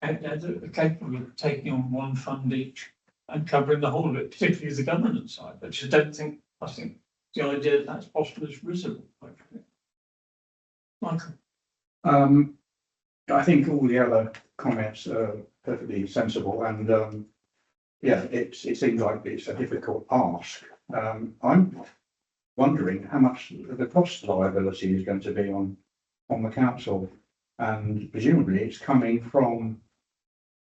out there that are capable of taking on one fund each and covering the whole of it, particularly the governance side. I just don't think, I think the idea that that's possible is risible. Michael. I think all the other comments are perfectly sensible and, yeah, it seems like it's a difficult ask. I'm wondering how much the cost liability is going to be on the council, and presumably it's coming from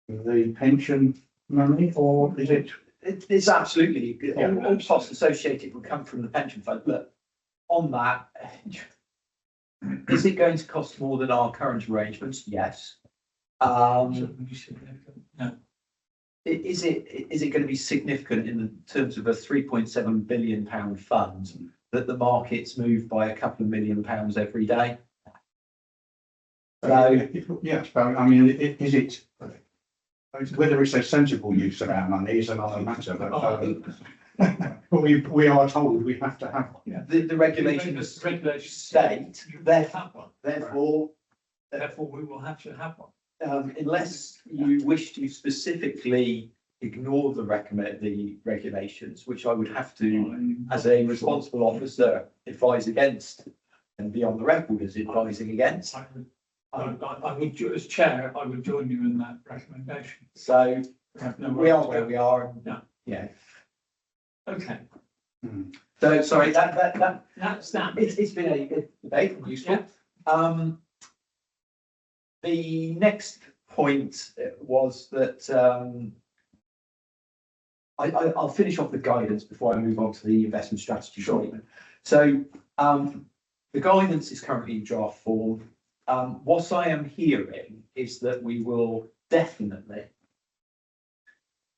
the pension money, or is it? It's absolutely, all costs associated will come from the pension fund, but on that, is it going to cost more than our current arrangements? Yes. No. Is it going to be significant in terms of a £3.7 billion fund that the markets move by a couple of £1 million every day? So, Yes, but I mean, is it, whether it's a sensible use of our money is another matter, but we are told we have to have one. the regulations state, therefore, we will have to have one. unless you wish to specifically ignore the regulations, which I would have to, as a responsible officer, advise against and be on the record as advising against. I would, as chair, I would join you in that recommendation. So No we are worries. where we are. Yeah. Yeah. Okay, So sorry, that's that. it's been a good debate and useful. The next point was that I'll finish off the guidance before I move on to the investment strategy. Sure. So the guidance is currently in draft form. What I am hearing is that we will definitely,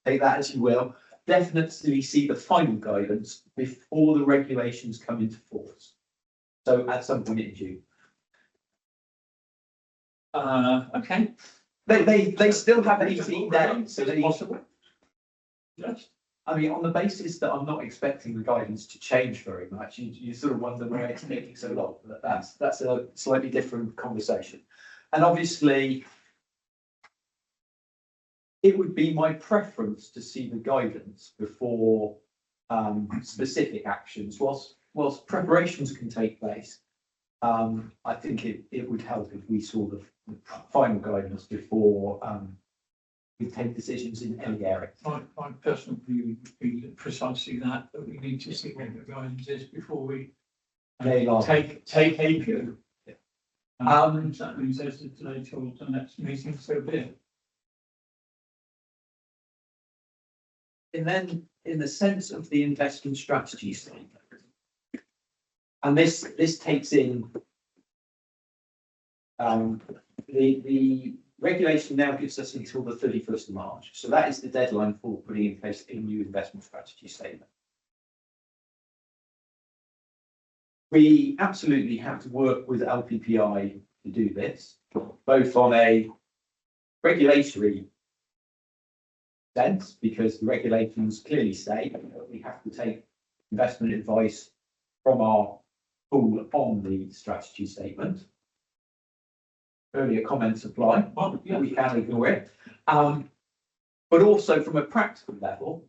take that as you will, definitely see the final guidance before the regulations come into force. So at some point in June. Okay. They still have 18 days. So Is it possible? Yes. I mean, on the basis that I'm not expecting the guidance to change very much, you sort of wonder why it's taking so long, but that's a slightly different conversation. And obviously, it would be my preference to see the guidance before specific actions, whilst preparations can take place. I think it would help if we saw the final guidance before we take decisions in any area. My personal view would be precisely that we need to see what the guidance is before we take a view. If that means there's a delay till the next meeting, so be it. And then, in the sense of the investment strategy statement, And this takes in the regulation now gives us until the 31st of March. So that is the deadline for putting in place a new investment strategy statement. We absolutely have to work with LPPI to do this, both on a regulatory sense, because the regulations clearly state that we have to take investment advice from our pool on the strategy statement. Earlier comments apply, we can ignore it. But also from a practical level,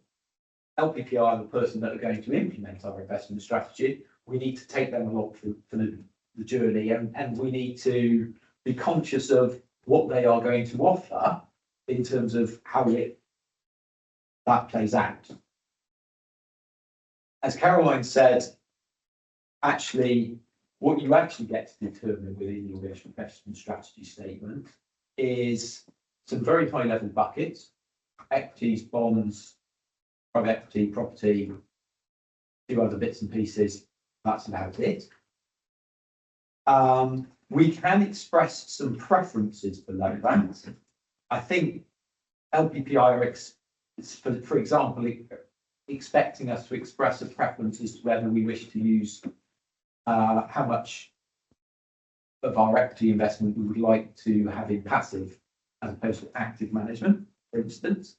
LPPI are the person that are going to implement our investment strategy. We need to take them along for the journey, and we need to be conscious of what they are going to offer in terms of how that plays out. As Caroline said, actually, what you actually get to determine within your investment strategy statement is some very high level buckets: equities, bonds, private equity, property, a few other bits and pieces. That's about it. We can express some preferences below that. I think LPPI are, for example, expecting us to express a preference as to whether we wish to use how much of our equity investment we would like to have in passive as opposed to active management, for instance.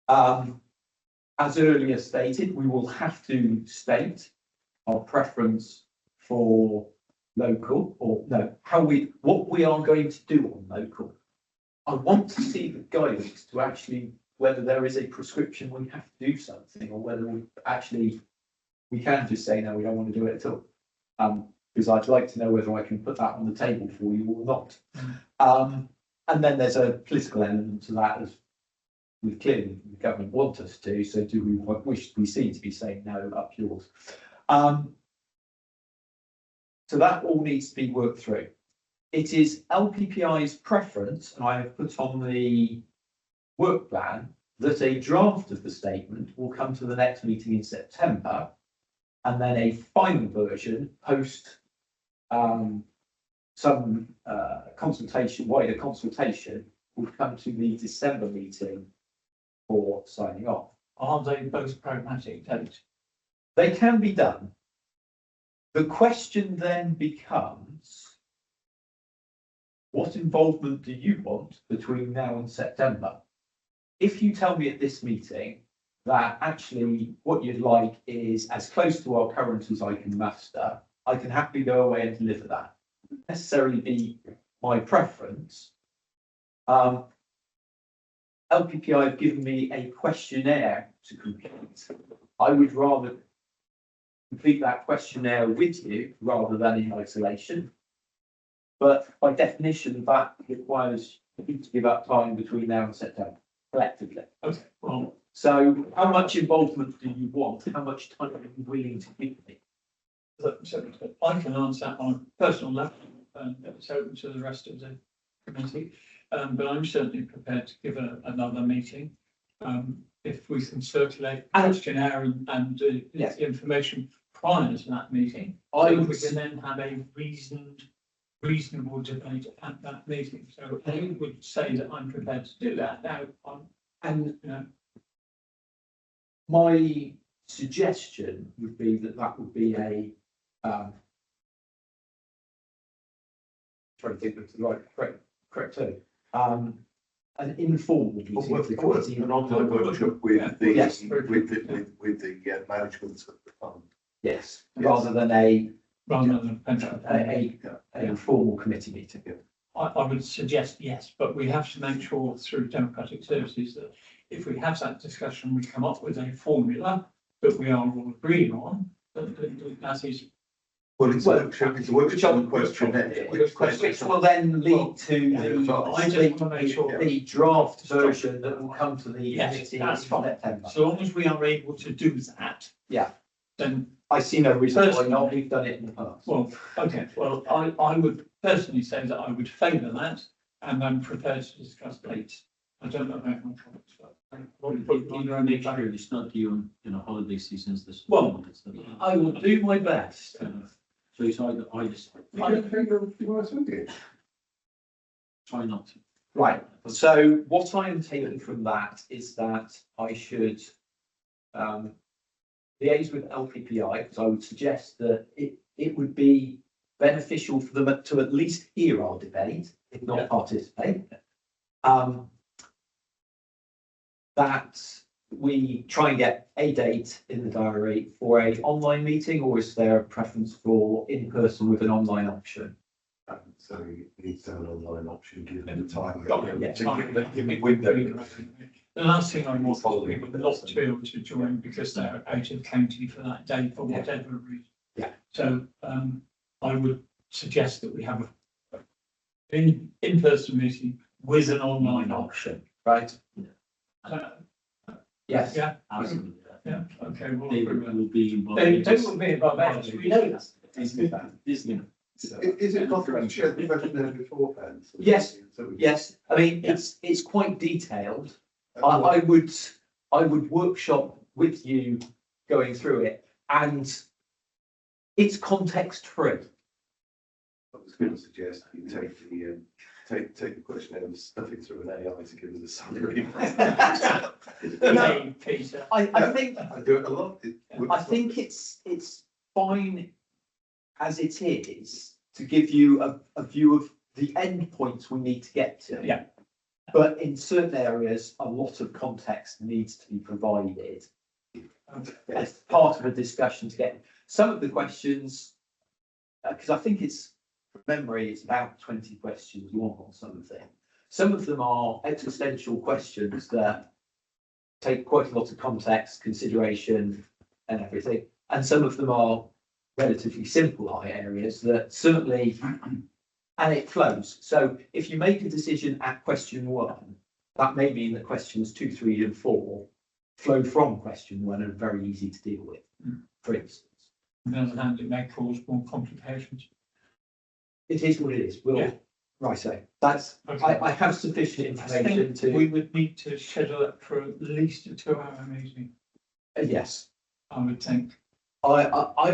As earlier stated, we will have to state our preference for local, or no, what we are going to do on local. I want to see the guidance to actually whether there is a prescription we have to do something, or whether we can just say no, we don't want to do it at all. Because I'd like to know whether I can put that on the table for you or not. And then there's a political element to that, as we clearly the government want us to. So do we seem to be saying no, up yours. So that all needs to be worked through. It is LPPI's preference, and I have put on the work plan, that a draft of the statement will come to the next meeting in September, and then a final version post some consultation, wider consultation, will come to the December meeting for signing off. Are they both pragmatic, David? They can be done. The question then becomes, what involvement do you want between now and September? If you tell me at this meeting that actually what you'd like is as close to our current as I can muster, I can happily go away and deliver that. It wouldn't necessarily be my preference. LPPI have given me a questionnaire to complete. I would rather complete that questionnaire with you rather than in isolation. But by definition, that requires you to give up time between now and September, collectively. Okay, well, so how much involvement do you want? How much time are you willing to give me? so I can answer that on a personal level, and it's open to the rest of the committee. But I'm certainly prepared to give another meeting. If we can circulate a questionnaire and the information prior to that meeting, we can then have a reasonable debate at that meeting. So I would say that I'm prepared to do that now. My suggestion would be that would be a trying to think of the correct term. An informal meeting. An online workshop with the management of the fund. Yes, rather than a informal committee meeting. I would suggest yes, but we have to make sure through democratic services that if we have that discussion, we come up with a formula that we are all agreeing on. That is. Well, it's a workshop questionnaire. Which will then lead to the draft version that will come to the committee in September. So long as we are able to do that. Yeah. Then I see no reason why not. We've done it in the past. Well, okay. Well, I would personally say that I would favour that, and I'm prepared to discuss dates I don't know about my comments, but Make sure it's not during, holiday seasons this. Well, I will do my best. So it's either side. Try not to. Right, so what I am taking from that is that I should liaise with LPPI, because I would suggest that it would be beneficial for them to at least hear our debate, if not participate. That we try and get a date in the diary for a online meeting, or is there a preference for in-person with an online option? So you need to have an online option given the time. The last thing I want is people not to be able to join because they're out of county for that day for whatever reason. Yeah. So I would suggest that we have an in-person meeting with an online option. Right? Yes. Yeah, Absolutely. yeah, okay. We'll They approve that. will be involved. They will be above that. We know that. Disney. Is it possible to share the questionnaire beforehand? Yes. So we- Yes, I mean, it's quite detailed. I would workshop with you going through it, and it's context free. I was going to suggest you take the questionnaire and stuff it through an AI to give us a summary. No, Peter. I think I do it a lot. I think it's fine as it is to give you a view of the end points we need to get to. Yeah. But in certain areas, a lot of context needs to be provided as part of a discussion to get some of the questions, because I think it's, from memory, it's about 20 questions long or something. Some of them are existential questions that take quite a lot of context, consideration and everything. And some of them are relatively simple areas that certainly, and it flows. So if you make a decision at question 1, that may mean that questions 2, 3 and 4 flow from question 1 and are very easy to deal with, for instance. On the other hand, it may cause more complications. It is what it is. Right, so that's, Okay. I have sufficient I information think we to, would need to schedule it for at least a 2-hour meeting, yes. I would think. I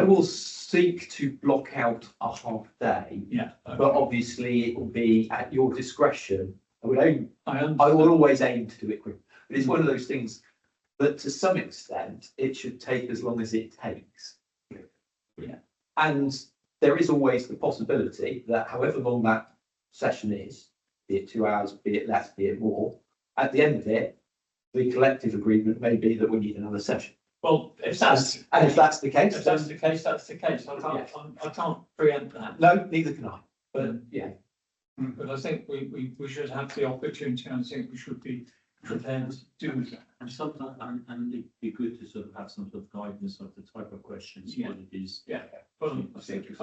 will seek to block out a half day, Yeah. but obviously it will be at your discretion. I will understand. always aim to do it quick, but it's one of those things that to some extent, it should take as long as it takes. Yeah, and there is always the possibility that however long that session is, be it 2 hours, be it less, be it more, at the end of it, the collective agreement may be that we need another session. Well, if that's, And if that's the case, if that's the case, that's the case. I can't preempt that. no, neither can I. But yeah, But I think we should have the opportunity, and I think we should be prepared to do that. And sometimes, and it'd be good to sort of have some sort of guidance of the type of questions, Yeah. what it is. Yeah. Well, I think You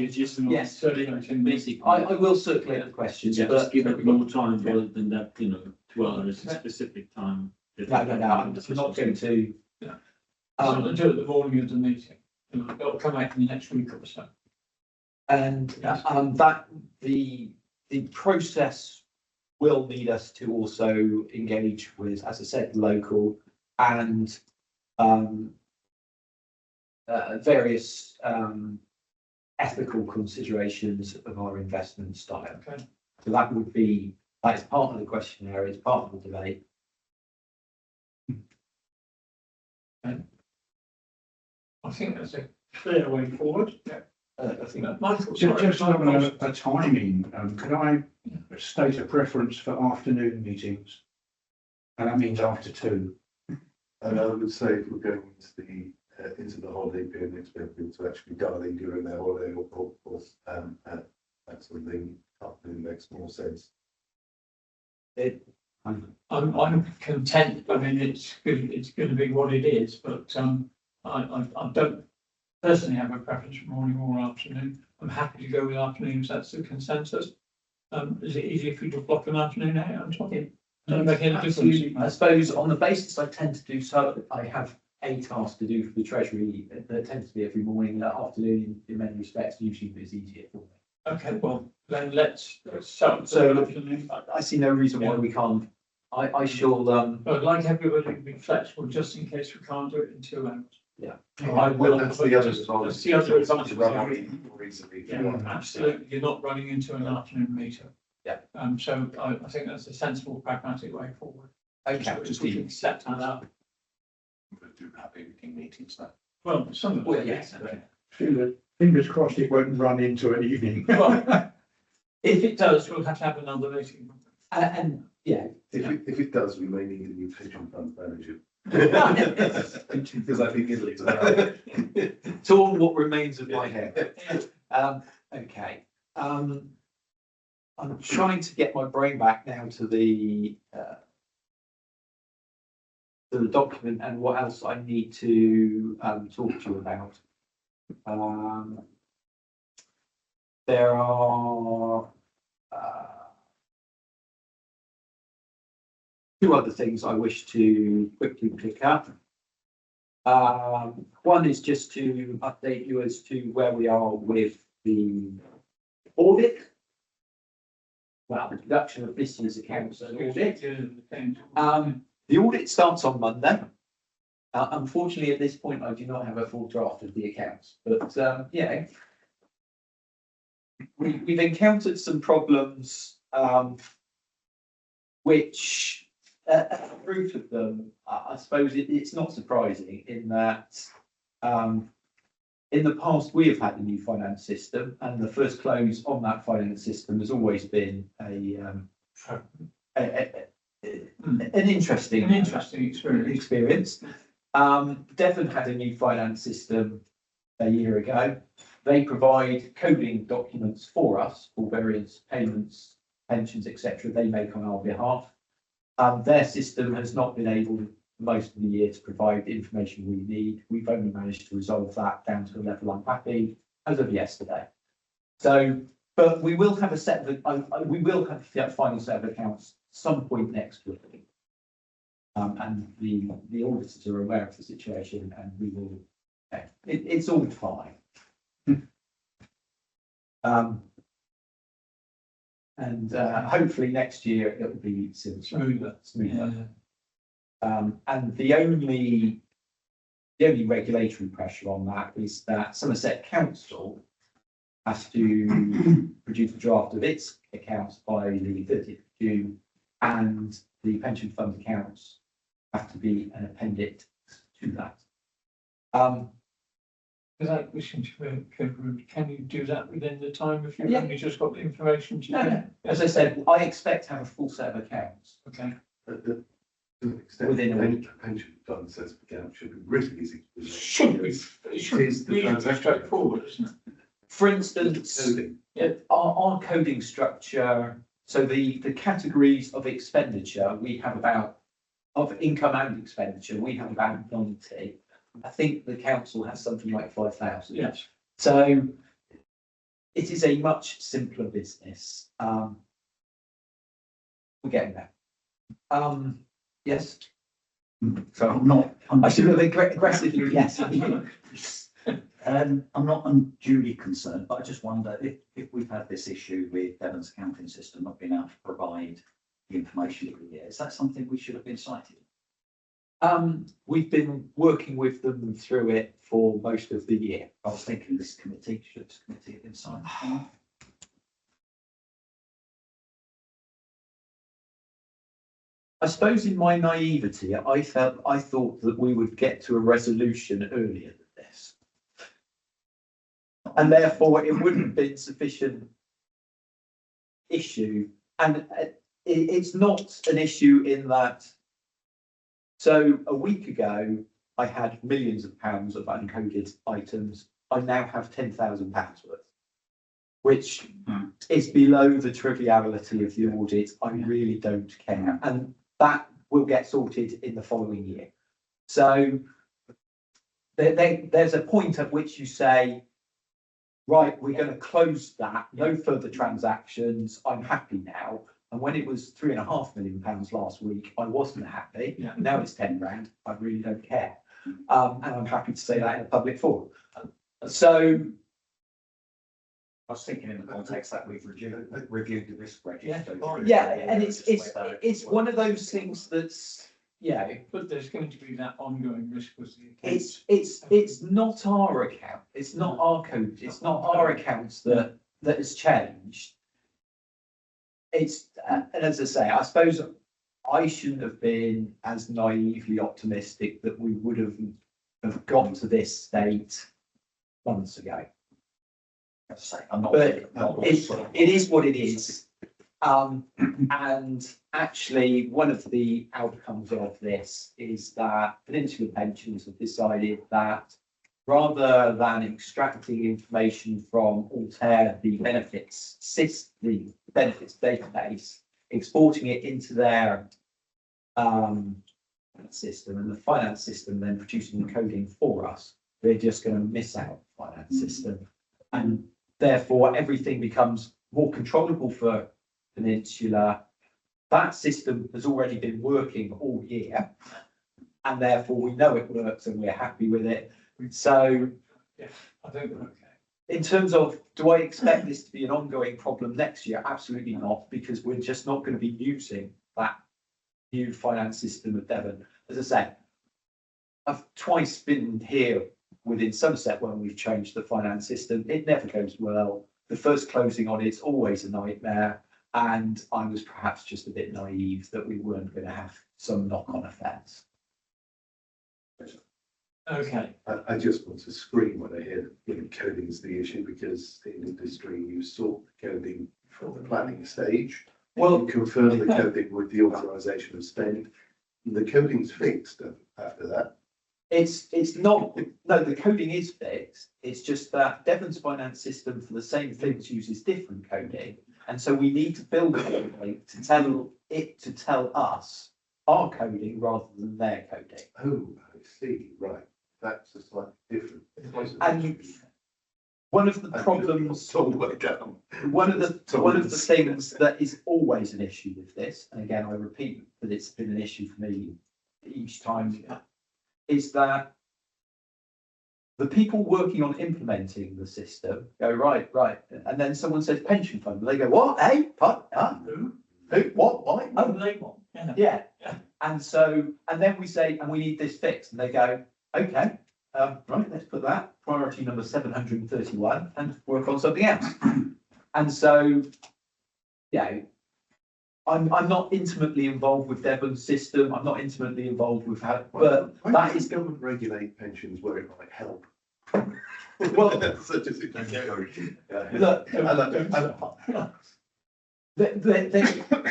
just, yes, basically. I will circulate the questions, Yeah, but just give it more time rather than that, 2 hours, a specific time. no, I'm not going to. I'll do it the morning of the meeting. It'll come out in the next week or so. And that the process will need us to also engage with, as I said, local and various ethical considerations of our investment style. Okay. So that is part of the questionnaire, it's part of the debate. I think that's a clear way forward. Yeah. I think Michael, Just sorry. on a timing, could I state a preference for afternoon meetings? And that means after 2. And I would say if we're going into the holiday period, expect people to actually dial during their holiday or that sort of thing, afternoon makes more sense. I'm content. I mean, it's going to be what it is, but I don't personally have a preference for morning or afternoon. I'm happy to go with afternoons. That's the consensus. Is it easy for you to block an afternoon out? I'm talking. Don't make any difference. I suppose on the basis I tend to do so, I have a task to do for the Treasury that tends to be every morning, that afternoon in many respects, usually is easier for me. Okay, well, then let's start. So I see no reason why we can't. I shall, I'd like everybody to be flexible just in case we can't do it in 2 hours. yeah. I will. That's the other advantage. That's the other advantage. More easily. Yeah, absolutely. You're not running into an afternoon meeting. Yeah. So I think that's a sensible, pragmatic way forward. Okay. Just we can set that up. We do have evening meetings now. Well, some of Well, it. yes. Fingers crossed it won't run into an evening. Well, if it does, we'll have to have another meeting. And yeah. If it does, we may need a new pension fund manager. Because I think it'll. It's all what remains of my hair. Okay. I'm trying to get my brain back now to the document and what else I need to talk to you about. There are two other things I wish to quickly pick up. One is just to update you as to where we are with the audit. Well, the production of this year's accounts and audit. The audit starts on Monday. Unfortunately, at this point, I do not have a full draft of the accounts, but yeah, we've encountered some problems, which at the root of them, I suppose it's not surprising in that in the past we have had a new finance system, and the first close on that finance system has always been an interesting experience. Devon had a new finance system a year ago. They provide coding documents for us for various payments, pensions, etc. they make on our behalf. Their system has not been able most of the year to provide the information we need. We've only managed to resolve that down to a level I'm happy as of yesterday. So, but we will have a set of, we will have the final set of accounts some point next week. And the auditors are aware of the situation, and we will, it's all fine. And hopefully next year it will be smoother. And the only regulatory pressure on that is that Somerset Council has to produce a draft of its accounts by the 30th of June, and the pension fund accounts have to be an appendix to that. Without wishing to be rude, can you do that within the time if you've Yeah. only just got the information to No, as I said, I expect to have a full set of accounts. Okay. To an extent, Within a week. pension fund says account should be really easy. Should be, it should be Is the really transaction- straightforward, isn't it? For instance, Coding. our coding structure, so the categories of expenditure, we have about, of income and expenditure, we have about 90. I think the council has something like 5,000. Yes. So it is a much simpler business. We're getting there. Yes. So I'm not, I should have aggressively yes. I'm not unduly concerned, but I just wonder if we've had this issue with Devon's accounting system not being able to provide the information every year, is that something we should have been cited? We've been working with them through it for most of the year. I was thinking this committee, should this committee have been cited? I suppose in my naivety, I thought that we would get to a resolution earlier than this. And therefore it wouldn't have been sufficient issue. And it's not an issue in that. So a week ago, I had millions of pounds of uncoded items. I now have £10,000 worth, which is below the triviality of the audit. I really don't care. And that will get sorted in the following year. So there's a point at which you say, right, we're going to close that, no further transactions, I'm happy now. And when it was £3.5 million last week, I wasn't happy. Yeah. Now it's 10 grand, I really don't care. And I'm happy to say that in a public forum. So was thinking in the context that we've reviewed the risk register. Yeah, and it's one of those things that's, yeah, But there's going to be that ongoing risk with the accounts. it's not our account, it's not our code, it's not our accounts that has changed. It's, and as I say, I suppose I shouldn't have been as naively optimistic that we would have got to this state months ago. I'm not. But it is what it is. And actually, one of the outcomes of this is that Peninsula Pensions have decided that rather than extracting information from Altair, the benefits database, exporting it into their system, and the finance system then producing the coding for us, we're just going to miss out the finance system. And therefore, everything becomes more controllable for Peninsula. That system has already been working all year, and therefore we know it works and we're happy with it. So, Yeah, I think, okay. in terms of, do I expect this to be an ongoing problem next year? Absolutely not, because we're just not going to be using that new finance system of Devon. As I say, I've twice been here within Somerset when we've changed the finance system. It never goes well. The first closing on it's always a nightmare. And I was perhaps just a bit naive that we weren't going to have some knock-on effects. Okay, I just want to scream when I hear coding is the issue, because in industry you sort the coding from the planning stage. Well, You confirm the coding with the authorization of spend. The coding's fixed after that. it's not, no, the coding is fixed. It's just that Devon's finance system for the same things uses different coding. And so we need to build a coding to tell it to tell us our coding rather than their coding. Oh, I see, right. That's a slightly different. And one of the problems, All the way down. one of the things that is always an issue with this, and again, I repeat that it's been an issue for me each time, is that the people working on implementing the system go, right, and then someone says pension fund, and they go, what, hey, what, who, what, why? oh, they want, Yeah, and so, and then we say, and we need this fixed, and they go, okay, right, let's put that priority number 731 and work on something else. And so, yeah, I'm not intimately involved with Devon's system. I'm not intimately involved with how, but Why that does is, government regulate pensions where it might help? well, Such as it look, yeah.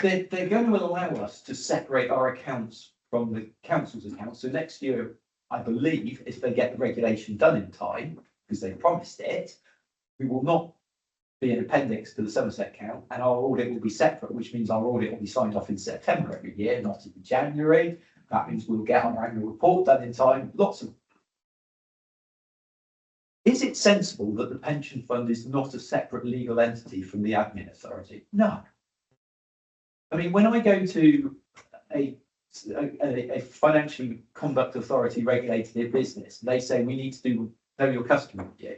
they're going to allow us to separate our accounts from the council's accounts. So next year, I believe, if they get the regulation done in time, because they promised it, we will not be an appendix to the Somerset account, and our audit will be separate, which means our audit will be signed off in September every year, not in January. That means we'll get our annual report done in time. Lots of. Is it sensible that the pension fund is not a separate legal entity from the admin authority? No. I mean, when I go to a financial conduct authority regulated business, they say we need to know your customer review.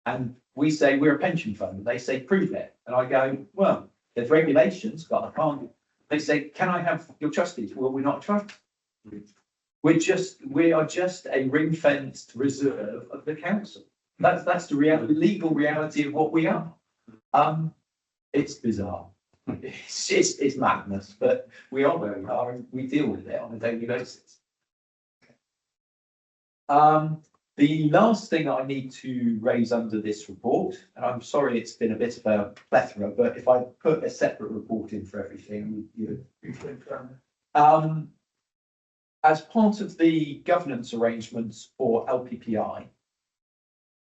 And we say we're a pension fund, and they say prove it. And I go, well, there's regulations, but I can't. They say, can I have your trustees? Well, we're not a trust. We are just a ring-fenced reserve of the council. That's the legal reality of what we are. It's bizarre. It's madness, but we are where we are, and we deal with it on a daily basis. The last thing I need to raise under this report, and I'm sorry it's been a bit of a plethora, but if I put a separate report in for everything, as part of the governance arrangements for LPPI,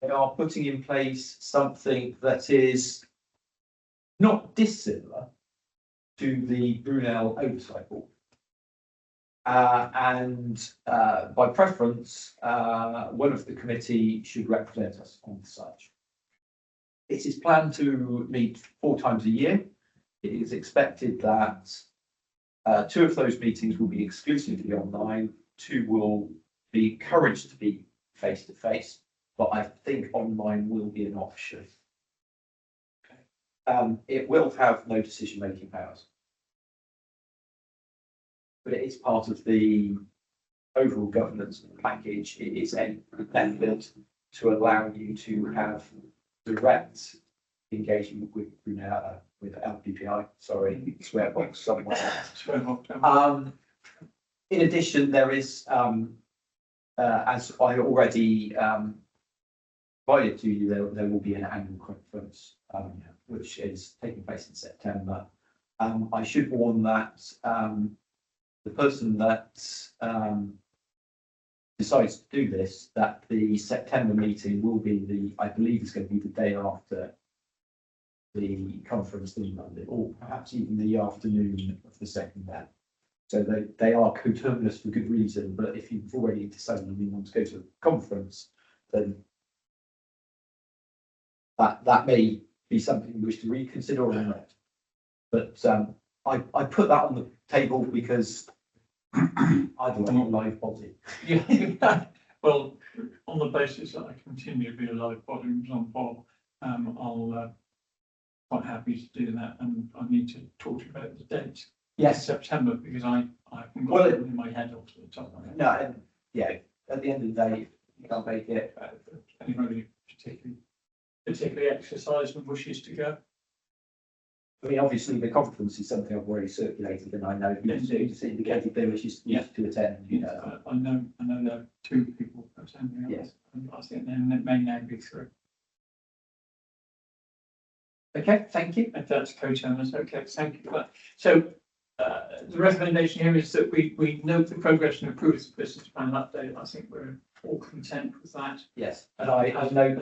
they are putting in place something that is not dissimilar to the Brunel Oversight Board. By preference, one of the committee should represent us on such. It is planned to meet 4 times a year. It is expected that 2 of those meetings will be exclusively online, 2 will be encouraged to be face-to-face, but I think online will be an option. It will have no decision-making powers. But it is part of the overall governance package. It is a method to allow you to have direct engagement with Brunel, with LPPI, sorry, swear box somewhere. In addition, there is, as I already provided to you, there will be an annual conference, which is taking place in September. I should warn that the person that decides to do this, that the September meeting will be I believe it's going to be the day after the conference in London, or perhaps even the afternoon of the second day. So they are coterminous for good reason, but if you've already decided you want to go to a conference, then that may be something you wish to reconsider or not. But I put that on the table because I'd like a live body. Yeah, well, on the basis that I continue to be a live body on Bob, I'll quite happy to do that, and I need to talk to you about the date. Yes, September, because I haven't Well, got it in my head off the top of my head. no, and yeah, at the end of the day, you can't make it. Anybody particularly exercised and wishes to go? I mean, obviously, the conference is something I've already circulated, and I know Yes. you just indicated their wishes to attend, you know. I know there are 2 people attending. Yes. And I think there may now be 3. Okay, thank you. If that's co-chairman, okay, thank you for that. So the recommendation here is that we note the progress and approve the business plan update. I think we're all content with that. Yes, and I know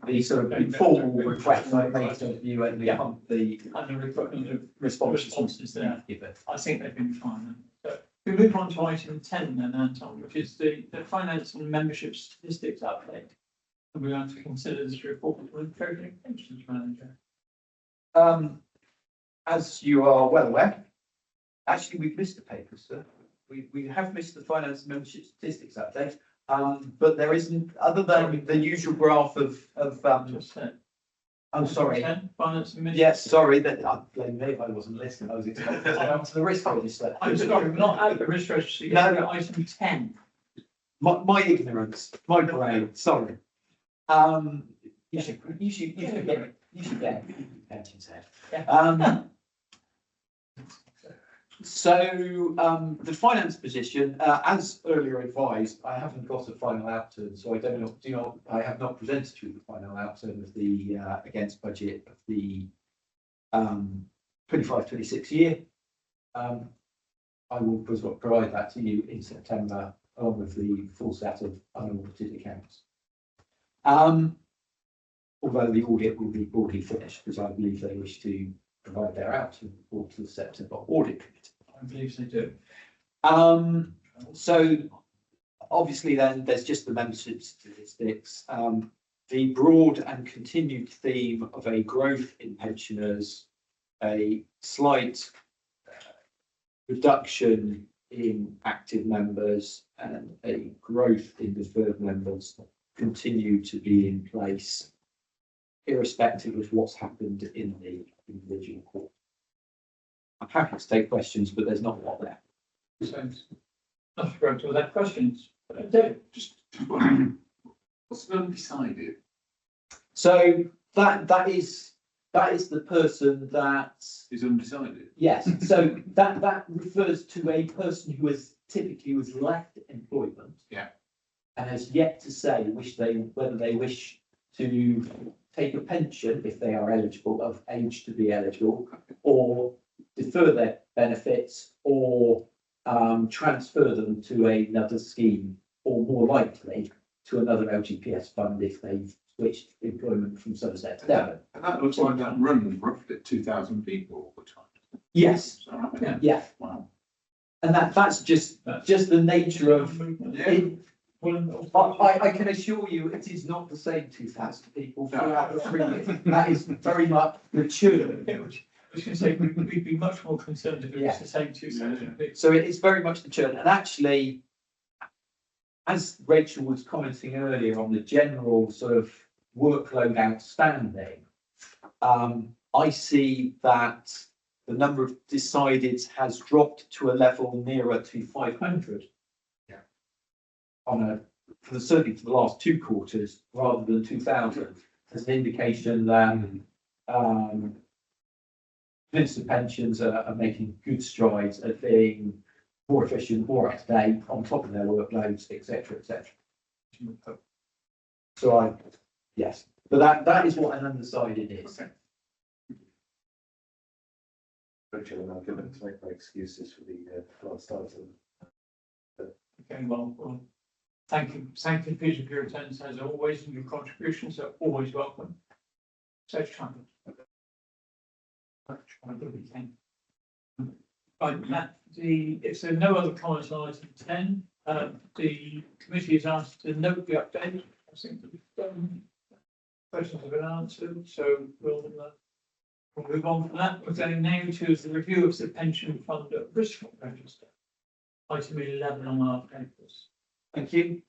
the sort of informal request I made of you and the responses there. given. I think they've been fine. So we move on to item 10 then, Anton, which is the finance and membership statistics update. And we want to consider this report with Treasury Pensions Manager. As you are well aware, actually, we've missed the paper, sir. We have missed the finance and membership statistics update. But there isn't, other than the usual graph of Just said. I'm sorry. 10, finance and membership. Yes, sorry, that I blame me if I wasn't listening. I was expecting to answer the risk register. I'm sorry, we're not at the risk register. No. We're at item 10. My ignorance, my brain, sorry. You should get pensions head. So the finance position, as earlier advised, I haven't got a final outturn, so I have not presented you the final outturn of the against budget of the 25-26 year. I will provide that to you in September, along with the full set of unaudited accounts. Although the audit will be broadly finished, because I believe they wish to provide their outturn report to the September audit committee. I believe they do. So obviously then there's just the membership statistics. The broad and continued theme of a growth in pensioners, a slight reduction in active members and a growth in deferred members continue to be in place, irrespective of what's happened in the individual court. I'm happy to take questions, but there's not a lot there. So, not going to that questions. David, Just what's been decided? So that is the person that Is undecided. yes. So that refers to a person who has typically left employment. Yeah. And has yet to say whether they wish to take a pension if they are eligible, of age to be eligible, or defer their benefits, or transfer them to another scheme, or more likely to another LGPS fund if they've switched employment from Somerset to Devon. And that looks like that runs roughly 2,000 people all the time. Yes, Is that right? yeah, Wow. and that's just the nature of it. I can assure you, it is not the same 2,000 people throughout the 3 years. That is very much mature. I was going to say, we'd be much more concerned if it was the same 2,000 people. So it is very much the churn. And actually, as Rachel was commenting earlier on the general sort of workload outstanding, I see that the number of decideds has dropped to a level nearer to 500. Yeah. Certainly for the last 2 quarters, rather than 2,000, as an indication that Minister pensions are making good strides at being more efficient, more up to date, on top of their workloads, etc., etc. So yes, but that is what an undecided is. Rachel and I'm going to make my excuses for the last item. Okay, well, thank you Peter for your attendance as always, and your contributions are always welcome. Safe travel. Right, Matt, if there are no other comments on item 10, the committee is asked to note the update. I think the questions have been answered, so we'll move on from that. We're going now to the review of the pension fund risk register. Item 11 on our papers. Thank you.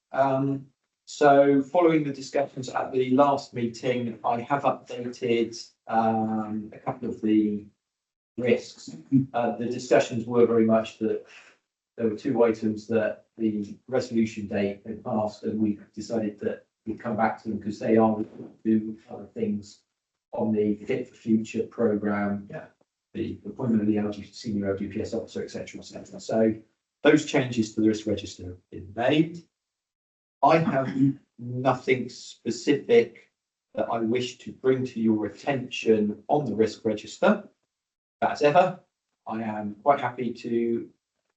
So following the discussions at the last meeting, I have updated a couple of the risks. The discussions were very much that there were 2 items that the resolution date had passed, and we decided that we'd come back to them because they are do other things on the Fit for Future programme. Yeah. The appointment of the senior LGPS officer, etc., etc. So those changes to the risk register have been made. I have nothing specific that I wish to bring to your attention on the risk register. As ever, I am quite happy to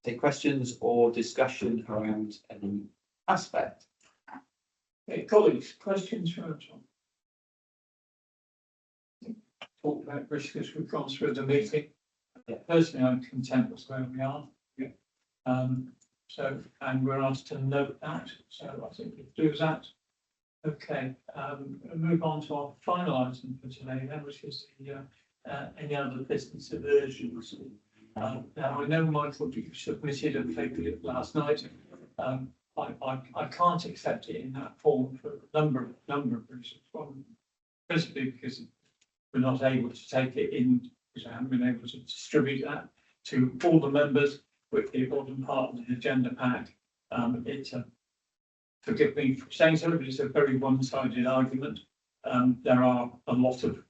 take questions or discussion around any aspect. Okay, colleagues, questions from John? Talk about risk as we've gone through the meeting. Yeah. Personally, I'm content with where we are. Yeah. And we're asked to note that, so I think we'll do that. Okay, we'll move on to our final item for today then, which is the any other business of urgency. Now I know, Michael, you submitted a paper last night. I can't accept it in that form for a number of reasons. One, principally because we're not able to take it in, because I haven't been able to distribute that to all the members with the bottom part of the agenda pack. It's a, forgive me for saying so, but it's a very one-sided argument. There are a lot of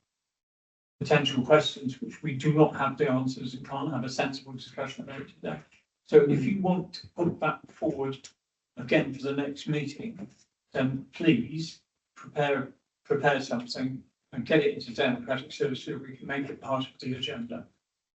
potential questions which we do not have the answers and can't have a sensible discussion about today. So if you want to put that forward again for the next meeting, then please prepare something and get it into democratic service so we can make it part of the agenda.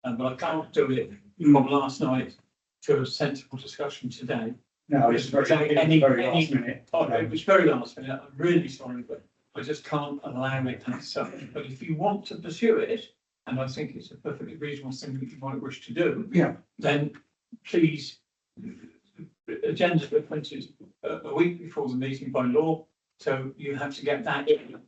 But I can't do it from last night to a sensible discussion today. No, it's very last minute. Oh, it was very last minute. I'm really sorry, but I just can't allow it as such. But if you want to pursue it, and I think it's a perfectly reasonable thing that you might wish to do, Yeah. then please, agendas were printed a week before the meeting by law, so you have to get that in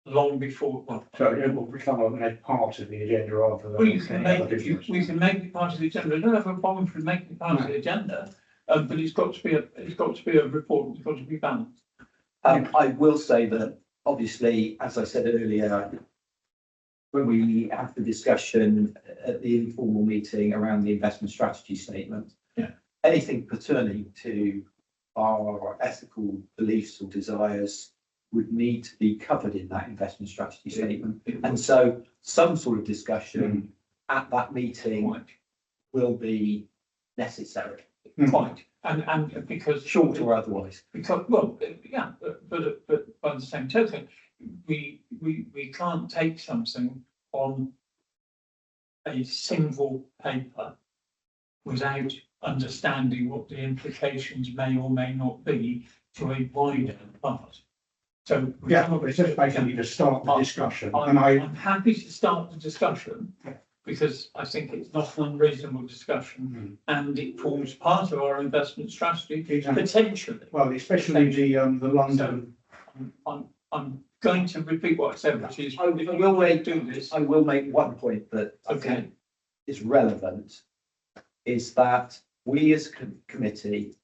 long before. Well, So it will become a part of the agenda rather than. we can any other make business. we can make it part of the agenda. I don't have a problem for making it part of the agenda, but it's got to be a report. It's got to be balanced. I will say that obviously, as I said earlier, when we had the discussion at the informal meeting around the investment strategy statement, anything pertaining to our ethical beliefs or desires would need to be covered in that investment strategy statement. And so some sort of discussion at that meeting will be necessary. Quite. And because short or otherwise. Because, well, yeah, but by the same token, we can't take something on a single paper without understanding what the implications may or may not be to a wider part. So Yeah, but it's just basically to start the discussion, and I'm happy to start the discussion because I think it's not an unreasonable discussion and it forms part of our investment strategy potentially. Well, especially the London. So I'm going to repeat what I said, which is I will make one point that I think is relevant, is that we as a committee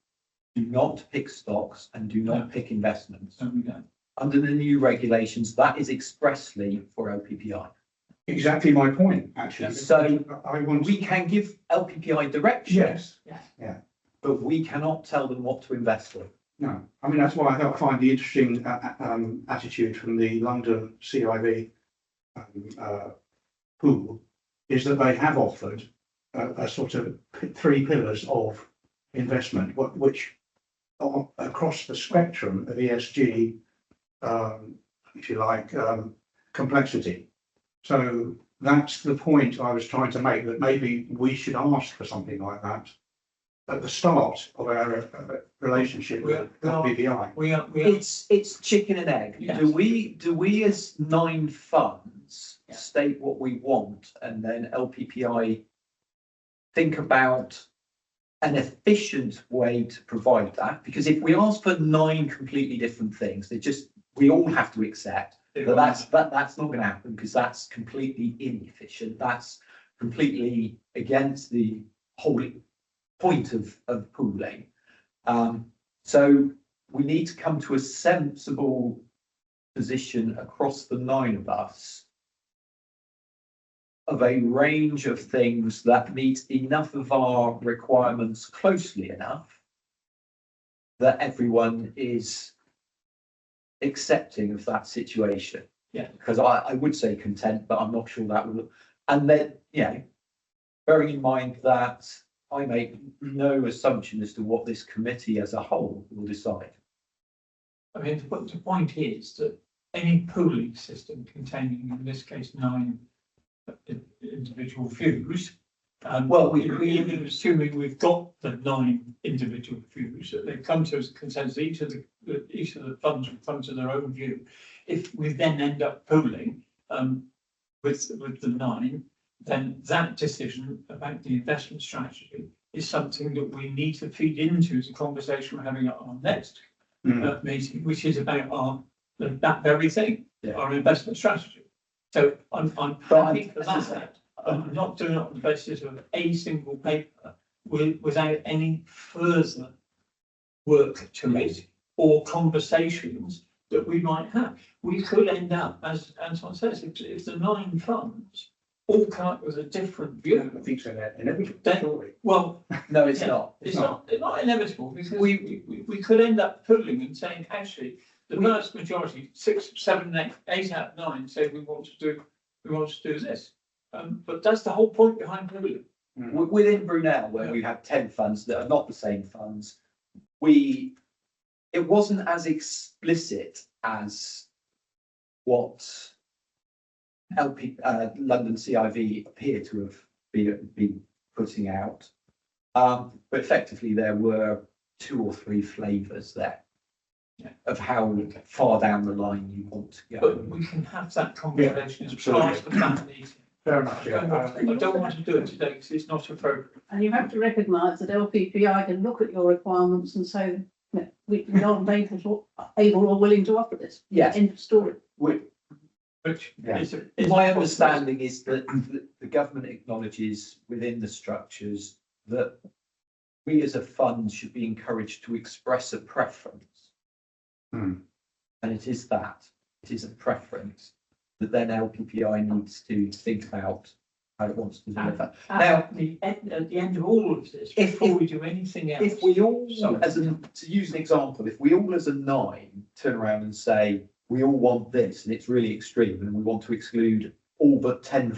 do not pick stocks and do not pick investments. So we don't. under the new regulations, that is expressly for LPPI. Exactly my point, actually. So I want, we can give LPPI direction, yes, but we cannot tell them what to invest in. no, I mean, that's why I find the interesting attitude from the London CIV pool is that they have offered a sort of three pillars of investment, which are across the spectrum of ESG, if you like, complexity. So that's the point I was trying to make, that maybe we should ask for something like that at the start of our relationship with BBI. It's chicken and egg. Yes. Do we as 9 funds state what we want, and then LPPI think about an efficient way to provide that? Because if we ask for 9 completely different things, we all have to accept that that's not going to happen, because that's completely inefficient. That's completely against the whole point of pooling. So we need to come to a sensible position across the 9 of us of a range of things that meet enough of our requirements closely enough that everyone is accepting of that situation. Yeah. Because I would say content, but I'm not sure that will. And then, bearing in mind that I make no assumption as to what this committee as a whole will decide. I mean, the point is that any pooling system containing, in this case, 9 individual views. Even assuming we've got the 9 individual views, that they've come to a consensus, each of the funds will come to their own view. If we then end up pooling with the 9, then that decision about the investment strategy is something that we need to feed into as a conversation we're having at our next meeting, which is about that very thing, our investment strategy. So I'm happy for that. I'm not doing it on the basis of a single paper without any further work to it or conversations that we might have. We could end up, as Anton says, if the 9 funds all come up with a different view. I think so, inevitable. Well, No, it's not. it's not inevitable, because we could end up pooling and saying, actually, the vast majority, 6, 7, 8 out of 9 say we want to do this. But that's the whole point behind pooling. Within Brunel, where we have 10 funds that are not the same funds, it wasn't as explicit as what London CIV appear to have been putting out. But effectively there were 2 or 3 flavours there of how far down the line you want to go. But we can have that conversation as part of that meeting. Fair enough, I don't want to do it today because it's not appropriate. And you have to recognise that LPPI can look at your requirements and say, we aren't able or willing to offer this. Yes. End of story. Which is My understanding is that the government acknowledges within the structures that we as a fund should be encouraged to express a preference. And it is a preference that then LPPI needs to think about how it wants to deliver. Now, at the end of all of this, before we do anything else. if we all, to use an example, if we all as a 9 turn around and say, we all want this and it's really extreme and we want to exclude all but 10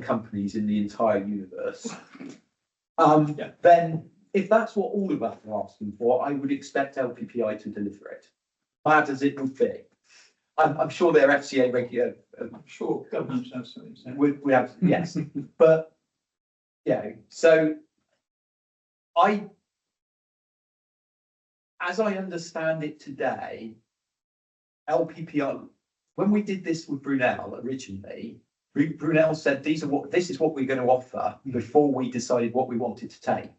companies in the entire universe, then if that's what all of us are asking for, I would expect LPPI to deliver it. Bad as it would be. I'm sure their FCA regular. I'm sure governments have something to say. We have, yes, but so as I understand it today, LPPI, when we did this with Brunel originally, Brunel said this is what we're going to offer before we decided what we wanted to take.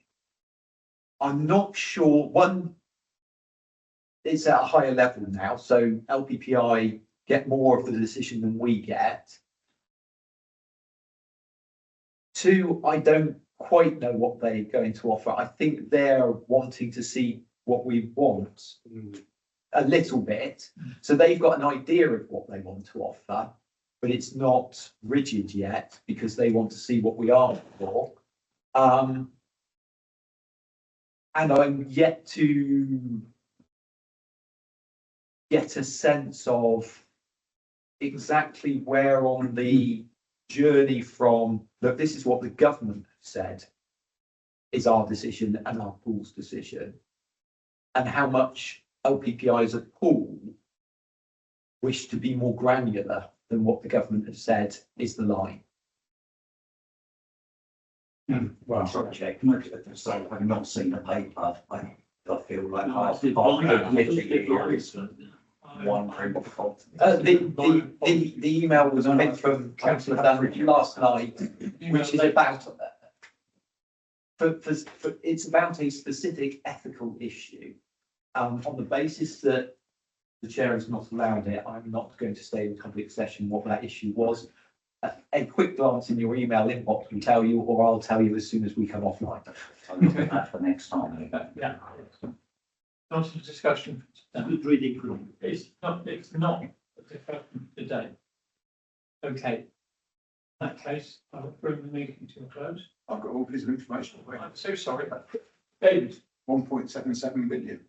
I'm not sure. It's at a higher level now, so LPPI get more of the decision than we get. 2, I don't quite know what they're going to offer. I think they're wanting to see what we want a little bit. So they've got an idea of what they want to offer, but it's not rigid yet because they want to see what we are for. And I'm yet to get a sense of exactly where on the journey from, look, this is what the government said is our decision and our pool's decision, and how much LPPI as a pool wish to be more granular than what the government has said is the line. Well, Sorry, Chair, can I just say, having not seen the paper, I feel like half It's of been literally is one group of fault. The email was made from Councillor Dunridge last night, which is about, it's about a specific ethical issue. On the basis that the chair has not allowed it, I'm not going to stay in public session what that issue was. A quick glance in your email inbox will tell you, or I'll tell you as soon as we come offline. I'll look at that for next time. Yeah. Not a discussion. Good reading. It's not a discussion today. Okay. In that case, I'll bring the meeting to a close. I've got all piece of information. I'm so sorry. David. 1.77 million.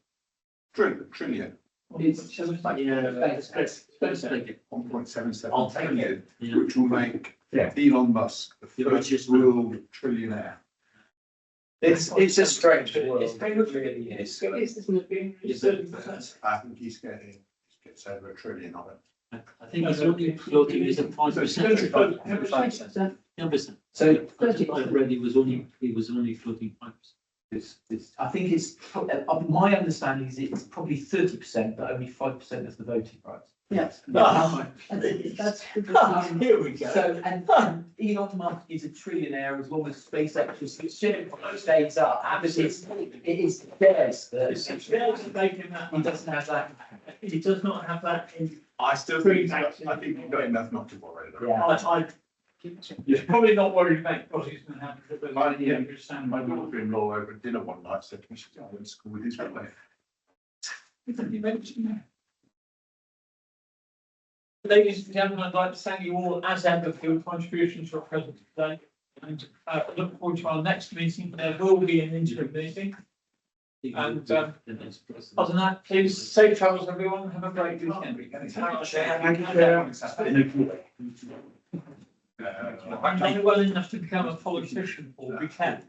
Trillion. It's, yeah, let's take it. 1.77 I'll take trillion, it. Yeah. which will make Yeah. Elon Musk the The first richest real trillionaire. It's a strange world. It's been really is. It is, isn't it? Being Yes, 30%. I think he gets over a trillion of it. I think it's only floating is at 5%. 5%. 10%. So 30%. I read it was only floating 5%. I think it's, my understanding is it's probably 30%, but only 5% of the voting rights. Yes. Ah, That's. Here we go. So, and Elon Musk is a trillionaire as long as SpaceX stays up. It is theirs It's that shares are making that. he doesn't have that. He does not have that in. I still think, I think you've got enough not to worry about. Yeah. He's probably not worried about what he's going to have to do. My daughter-in-law over at dinner one night said to me, I went to school with his wife. You mentioned that. Ladies and gentlemen, I'd like to thank you all as ever for your contributions to our present today. And look forward to our next meeting. There will be an interim meeting. And other than that, please safe travels, everyone. Have a great weekend. thank you, Chair. I'm not well enough to become a politician, or we can.